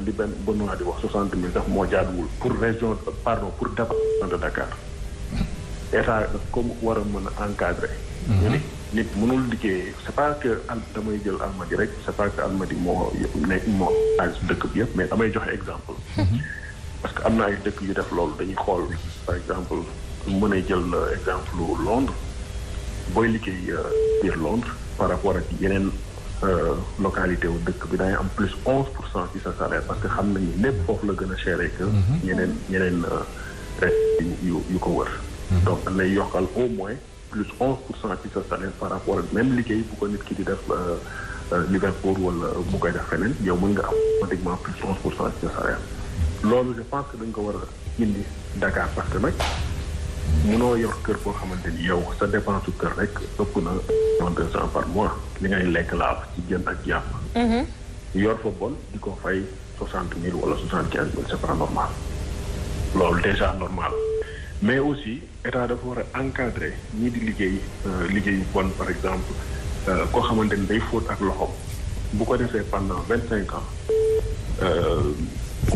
li benn Benoît di wax 60 000 sax moo jaaduwul pour région pardon pour département de Dakar état daf ko war a mën a encadrer. nit mënul liggéey c'est pas que damay jël Almadies rek c'est pas que Almadies moo dëkk bi yëpp mais damay joxe exemple. parce que am na ay dëkk yu def loolu dañuy xool par exemple mën a jël exemple Londres booy liggéey biir Londres par rapport ak yeneen localité wu dëkk bi dangay am plus 11% ci sa salaire parce que xam nañu lépp foofu la gën a cher que ñeneen yu ko wër. donc dañ lay yokkal au moins. plus 11% ci sa salaire par rapport ak même liggéey bu ko nit ki di def Liverpool wala bu koy def feneen yow mën nga am automatiquement plus 11% ci sa salaire. loolu je pense que dañ ko war a indi Dakar parce que nag mënoo yor kër boo xamante ni yow sa dépense su kër rek ëpp na 200 par mois li ngay lekk laa ci jën ak yàpp. yor fa bon di ko fay 60 000 wala 75 000 c'est pas normal loolu déjà normal. mais aussi état dafa war a encadrer ñii di liggéey bon par exemple koo xamante ni day fóot ak loxoom bu ko defee pendant 25 ans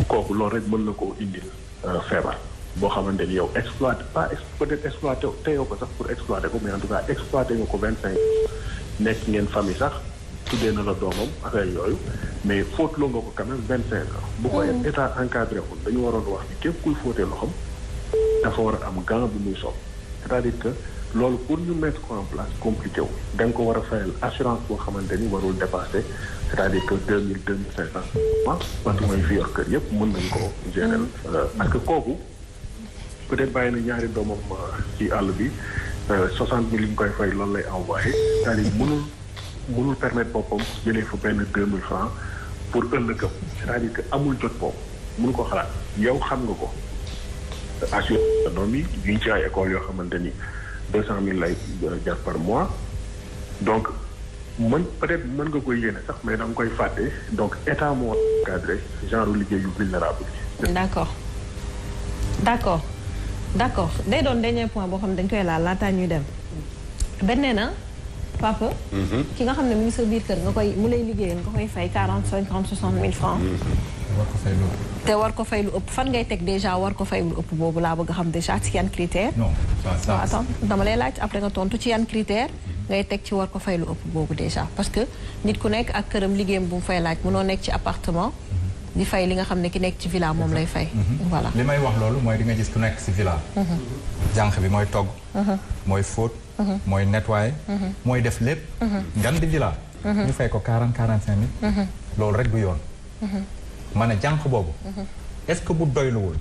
kooku loolu rek mën na koo indil feebar boo xamante ni yow peut-être exploité te yow ko sax pour exploiter ko mais en tout cas exploité nga ko 25 nekk ngeen famille sax tuddee na la doomam affaire yooyu mais fóotloo nga ko quand même 25 ans. bu ko état encadré wul dañu waroon wax ni képp kuy fóotee loxoom dafa war a am gant bu muy sol c'est-à-dire que loolu pour ñu mettre ko en place compliqué wu da nga ko war a fayal assurance boo xamante ni warul dépasser c'est-à-dire que 2000 2500 parce que mooy fi yor kër yëpp mën nañ ko gérer parce que kooku peut-être bàyyi na ñaari doomam ci àll bi 60 000 yi ñu koy fay loolu lay envoyé c'est-à-dire mënul permettre boppam jëlee fa benn 2000 francs pour ëllëgam c'est-à-dire que amul jot boobu mënu ko xalaat yow xam nga ko assuré doom yi ñu ci ay école yoo xamante ni 200 000 lay jar par mois donc peut-être mën nga koy yéene sax mais da nga koy fàtte donc état moo encadré genre liggéey yu vulnérable yi. d'accord day doon dernier point boo xam ne dañ koy laal laataa ñuy dem benn nee na papa. ki nga xam ne mu ngi sa biir kër nga koy mu lay liggéeyal nga koy fay 40 50 60 000 francs. te war ko fay lu ëpp fan ngay teg déjà war ko fay lu ëpp boobu laa bëgg a xam déjà ci yan critère. non ça attends dama lay laaj après nga tontu ci yan critère ngay teg ci war ko fay lu ëpp boobu déjà parce que nit ku nekk ak këram liggéeyam bu mu fay laaj mënoo nekk ci appartement. di fay li nga xam ne ki nekk ci villa moom lay fay. voilà li may wax loolu mooy di nga gis ku nekk ci villa. jànq bi mooy togg. mooy fóot. mooy nettoyer. mooy def lépp. ngan di villa. ñu fay ko 40-45 000. loolu rek du yoon. ma ne jànq boobu. est-ce que bu doyluwul.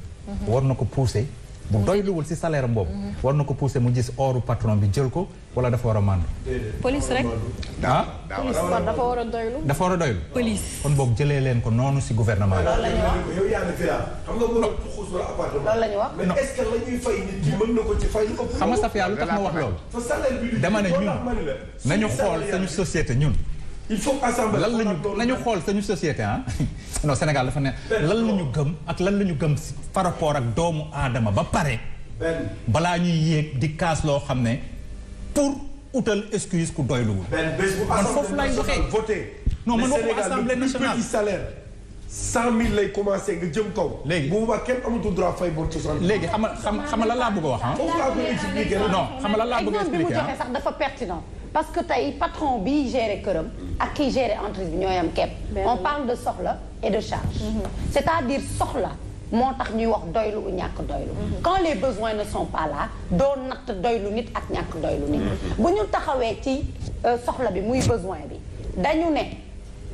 war na ko pousser bu doyluwul ci salaire am boobu. war na ko pousser mu gis oru patron bi jël ko wala dafa war a mànd. police rek. ah. dafa war a doylu. dafa war a doylu. police. kon boog jëlee leen ko noonu ci gouvernement bi. loolu la ñu wax yow yaa ngi fi xam nga mënoo tuxus wala appartement. loolu la ñu wax. mais est-ce que la ñuy fay nit ki mën na ko ci fay lu ëpp. xam nga Safia lu tax ma wax loolu. sa salaire bi dama ne ñun nañu xool sañu société ñun. il faut assembler lan lañu nañu xool sañu société ah non Sénégal dafa ne lan la ñu gëm ak lan la ñu gëm par rapport ak doomu aadama ba pare. balaa ñuy yéeg di kaas loo xam ne pour utal excuse ku doyluwul. man foofu laay waxee voté. non man waxu assemblée nationale petit salaire 100 000 lay commencé nga jëm kaw. léegi bu boobaa kenn amatul droit fay bor 60 000. léegi xam lan laa bëgg a wax ah. foofu laa koy expliquer non xam lan laa bëgg a expliquer bi mu joxe sax dafa pertinent. parce que tey patron bi gérer këram ak kiy gérer entreprise bi ñooy am képp. on parle de soxla et de charge. c'est-à-dire soxla moo tax ñuy wax doylu ou ñàkk doylu. quand les besoins ne sont pas là doo natt doylu nit ak ñàkk doylu nit. bu ñu taxawee ci soxla bi muy besoin bi dañu ne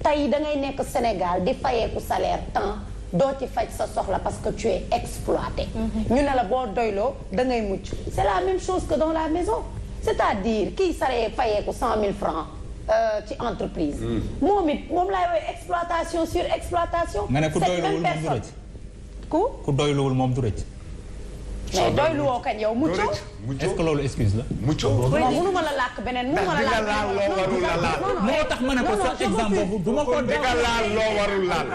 tey da ngay nekk Sénégal di fayeeku salaire temps doo ci faj sa soxla parce que tu es exploité. ñu ne la boo doyloo da ngay mucc. c'est la même chose que dans la maison. c'est-à-dire kii saree fayeeku 100 000 francs ci entreprise. moom laay woowee exploitation sur exploitation. nga ne ku doyluwul moom du rëcc. ku doyluwul moom du rëcc. mais doyluwoo kañ yow mucco. est-ce que loolu excuse la. mucco mënuma la làkk beneen mënuma la làkk beneen. moo tax ma ne ko sa exemple boobu du ma ko dégg laal loo warul laal.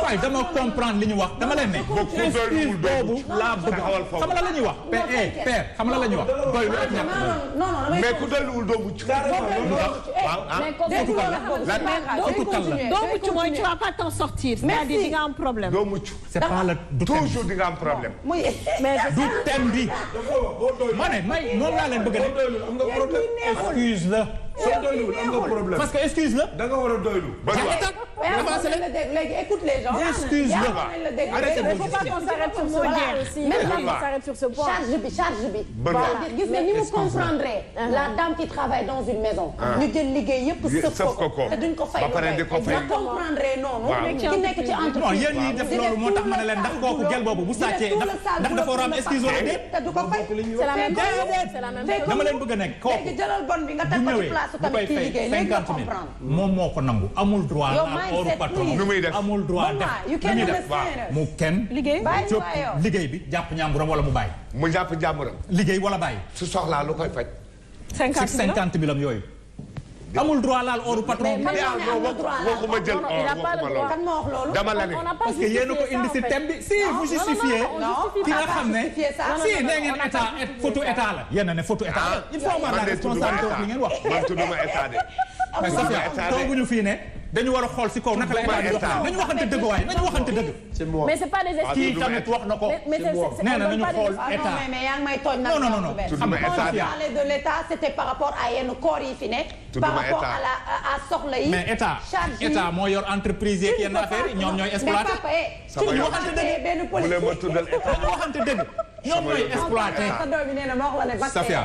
waaye dama comprendre li ñu wax dama leen ne. excuse boobu laa bëgg xam nga la ñuy wax. père xam nga la ñuy wax doylu ak ñàkk. mais ku doyluwul doo mucc. surtout kan la. doo mucc mooy tu vas pas t'en sortir. c'est-à-dire di nga am problème. doo mucc. c'est pas le du thème toujours di nga am problème. du thème bi. ma ne may noonu laa leen bëgg a def. am nga problème excuse la. soo doyluwul am nga problème. parce que excuse la. da nga war a doylu. léegi écoute les gens. excuse la. arrêtez il faut pas qu'on s'arrête sur ce point. Même là on s'arrête sur ce point. charge bi. gis nga ni mu comprendre la dame qui travaille dans une maison. ñu jël liggéey yëpp sëf ko te duñ ko fay. ba pare di ko fay nga comprendre noonu. ki nekk ci entreprise. non yéen ñi def loolu moo tax ma ne leen ndax kooku gel boobu bu sàccee ndax dafa war a am excuse wala déet. te du ko fay. c'est la même chose. dama leen bëgg a nekk kooku. léegi jëlal bon bi nga teg ko ci place tamit kii liggéey léegi nga comprendre. moom moo ko nangu amul droit la oru patron amul droit def lu ñuy def mu kenn jóg liggéey bi jàpp ñàmburam wala mu bàyyi. mu jàpp jàmburam. liggéey wala bàyyi. su soxlaa lu koy faj. 50 000 am yooyu. amul droit laal oru patron bi. waxuma jël or waxuma loolu. dama la ne parce que yéen a ko indi si thème bi si vous justifiez ki nga xam ne si nee ngeen état photo état la. yéen a ne photo état la il faut avoir la responsabilité li ngeen wax. man tudduma état de. mais Safia tooguñu fii ne dañu war a xool si kaw naka la état di dox nañu waxante dëgg waaye nañu waxante dëgg. mais c'est pas des excuses. kii tamit wax na ko. nee na nañu xool état. mais yaa ngi may tooñ nag. non. tudduma état de. parler de l'état c'était par rapport à yenn corps yi fi nekk. par rapport à soxla yi. mais état moo yor entreprise yeeg yenn affaire yi ñoom ñooy exploité. sama yoon waxante dëgg bu leen ma tuddal état. nañu waxante dëgg. ñoom ñooy exploité. Safia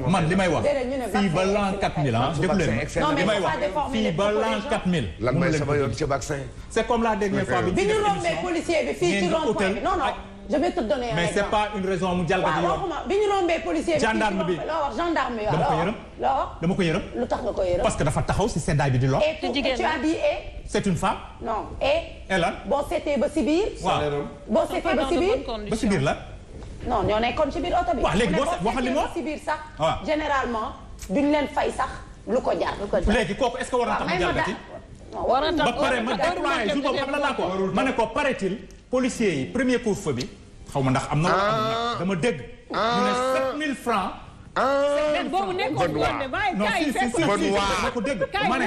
man li may wax fii ba l'an 4000 ah déglu leen li may wax fii ba l'an 4000. lan may sama yoon ci vaccin. c'est comme la dernière fois bi ñu rombee policier bi fii ci rond-point bi non je vais te donner un mais c'est pas une raison mu jalgati yoon. bi ñu rombee policier bi gendarme bi loo wax gendarme bi dama ko yërëm. dama ko yërëm. lu tax nga ko yërëm. parce que dafa taxaw si seddaay bi di lor. et tu as dit c'est une femme. non et lan. boo seetee ba si biir. waaw boo seetee ba si biir. ba si biir la. non ñoo nekkoon ci biir oto bi. waaw léegi boo waxal li ma si biir sax. waaw généralement duñ leen fay sax lu ko jar. léegi kooku est-ce que war na tax mu jalgati. ba pare ma déployé jour boobu xam la laa ko ma ne ko paraît-il policiers yi premier couvre-feu bi xaw ma ndax am na wala am dama dégg. ñu ne 7000 francs. boobu nekkoon woon de bàyyi gars yi fekk ma ko dégg ma ne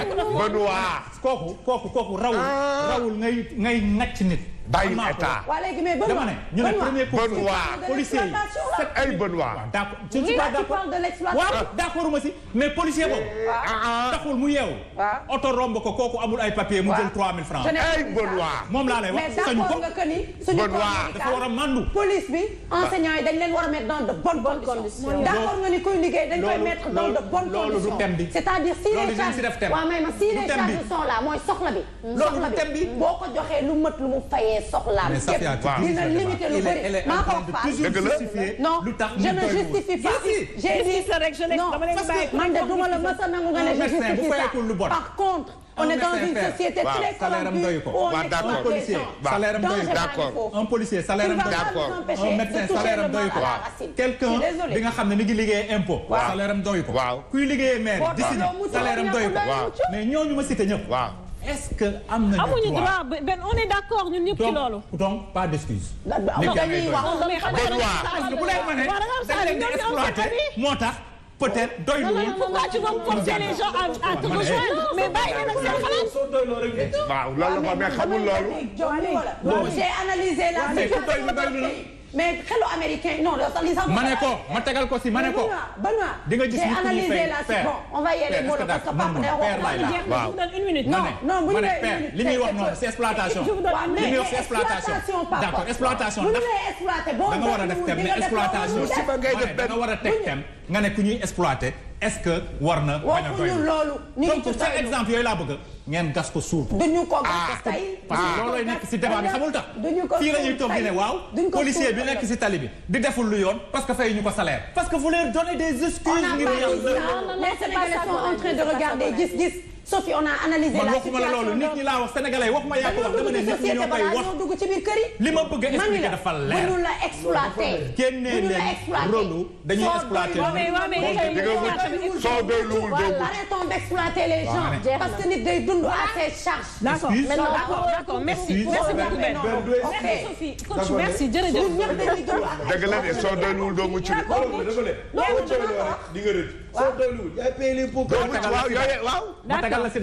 kooku rawul ngay ngacc nit. bàyyi état waa léegi mais dama ne ñu ne premier coup policier yi ay Benoît d'accord je ne suis pas d'accord waaw d'accord ma si mais policier boobu taxul mu yeewu oto romb ko kooku amul ay papier mu jël 3000 francs ay Benoît moom laa lay wax sañu ko Benoît dafa war a mandu police bi enseignants yi dañ leen war a mettre dans de bonnes conditions d'accord nga ni kuy liggéey dañ koy mettre dans de bonnes conditions c'est-à-dire si les charges waaw may ma si les charges sont là mooy soxla bi boo ko joxee lu mët lu mu fayee soxlaam dina limiter lu bëri maa ko wax non je ne justifie pas j'ai dit non man de duma la mës a nangu nga ne je justifie ça par contre on est dans une société très corrompue où on exploite les gens. Un policier salaire am doy ko. Un médecin salaire am doy ko. Quelqu'un bi nga xam ne mi ngi liggéey impôt. salaire am doy ko. kuy liggéey maire décision salaire am doy ko. mais ñooñu ma cité ñëpp. est-ce que am nañu amuñu droit ben on est d'accord ñun ñëpp ci loolu. donc pas d'excuse. dañuy wax bu leen ma ne dañ leen di exploité moo tax. peut-être doyluwul. pourquoi tu vas forcer les gens à te rejoindre mais bàyyi leen ak seen xalaat. waaw loolu la mais xamul loolu. j'ai analysé la situation mais xelu américain non li sax. ma ne ko ma tegal ko si ma ne ko. Benoît di nga gis nit ku ñuy fay père bon on va y aller moo parce que papa day wax. waaw une minute. non bu ñu nee père li muy wax noonu c'est exploitation. li muy wax c'est exploitation. d'accord exploitation ndax da nga war a def thème ne exploitation. da nga war a teg thème nga ne ku ñuy exploiter est-ce que war na bañ a doy donc c'est exemple yooyu laa bëgg ngeen gas ko suul. duñu ko gas tey. parce que loolooy nekk ci débat bi xamul tax. fii la ñuy toog di ne waaw. policier bi nekk ci tali bi di deful lu yoon parce que fay ñu ko salaire. parce que vous leur donnez des excuses. ngir yàlla les Sénégalais sont en train de regarder gis-gis. Sophie on a analysé la situation. man waxuma la loolu nit ñi laa wax sénégalais waxuma yaa ko wax dama ne nit ñi ñoo koy wax dugg ci biir kër yi. li ma bëgg a expliquer dafa leer. bu ñu la exploité. génne leen rôle dañuy exploité. soo doyluwul doo arrêtons d'exploiter les gens. parce que nit day dund à ses charges. d'accord d'accord merci beaucoup Ben. merci Sophie coach merci jërëjëf. dëgg la de soo doyluwul doo mucc de. soo doyluwul yaay paye les pots.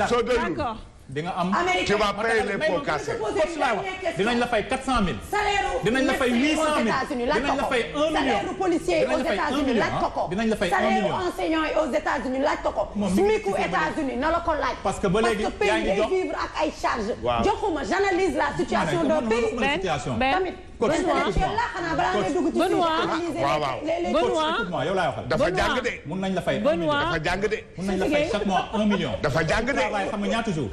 soo doyluwul d'accord. di nga am tu vas payer les pots cassés. dinañ la fay 400000. dinañ la fay 800000 dinañ la fay 1 million. salaire policier aux États-Unis laaj ko ko. dinañ la fay 1 million. salaire enseignant yi aux États-Unis laaj ko ko. SMIC aux États-Unis na la ko laaj. parce que ba léegi yaa ngi jox vivre ak ay charges. joxuma j'analyse la situation d'un pays. tamit Benoît yow laay waxal. dafa jàng de. mun nañ la fay 1 million. dafa jàng de. mun nañ la fay chaque mois 1 million. dafa jàng de. waaye xam nga ñaata jours.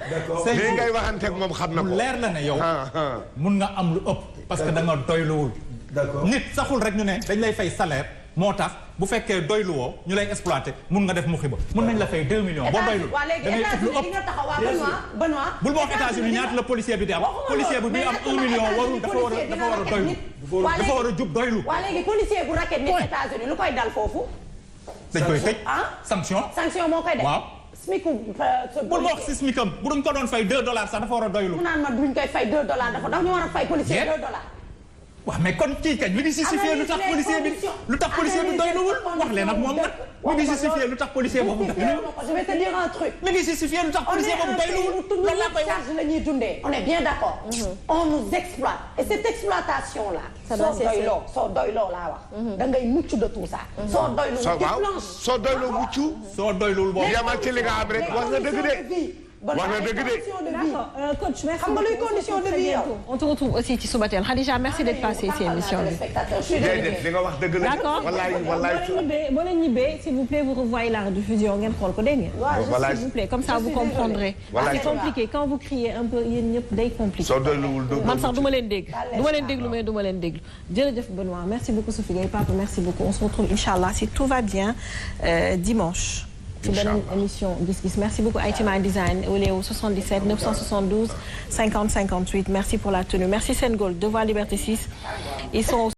lii ngay waxanteeg moom xam na ko. leer la ne yow. mun nga am lu ëpp. parce que da nga doyluwul. nit saxul rek ñu ne dañ lay fay salaire moo tax bu fekkee doyluwoo ñu lay exploiter mun nga def muxiba mun nañ la fay 2 millions. boo doylul da ngay ëpp lu ëpp. bul ma wax États-Unis ñaata la policier bi di am. policier bi am 1 million warul dafa war a doylu. dafa war a jub doylu. waa léegi policier bu racket nekk États-Unis lu koy dal foofu. dañ koy tëj. sanction moo koy def. waaw. SMIC. bul ma wax si SMICam bu duñ ko doon fay $2 sax dafa war a doylu. mu naan ma duñ koy fay $2 dafa ñu war a fay policier $2. waaw mais kon kii kañ mi ngi justifié lu tax policier bi doyluwul wax leen ak moom nag mi ngi justifié lu tax policier boobu doyluwul. je vais te dire un truc. mi ngi justifié lu tax policier boobu doyluwul. loolu laa koy wax la ñuy dundee. on est bien d'accord. on nous exploite et cette exploitation là. soo doyloo laa wax. da ngay mucc de tout ça. soo doyloo mucc. soo doyluwul boobu. yamal ci li nga am rek wax nga dëgg de. wax na dëgg de. D'accord coach merci. xam nga luy condition de vie yow. on te retrouve aussi ci Subatel Khadija merci d'être passé ci émission bi. déedéet li nga wax dëgg la. d'accord boo leen ñibbee s'il vous plaît vous revoyez la rediffusion ngeen xool ko dégg ngeen. s'il vous plaît comme ça vous comprendrez. c'est compliqué quand vous criez un peu yéen ñëpp day compliqué. soo doyluwul man sax du ma leen dégg. du ma leen déglu mais du ma leen déglu. jërëjëf Benoît merci beaucoup Sophie Gaye Papa merci beaucoup on se retrouve inchallah si tout va bien dimanche. ci beneen émission gis-gis merci beaucoup Aïtima Design au 77 972 50 58 merci pour la tenue merci Sen Gold Devoir Liberté 6 ils sont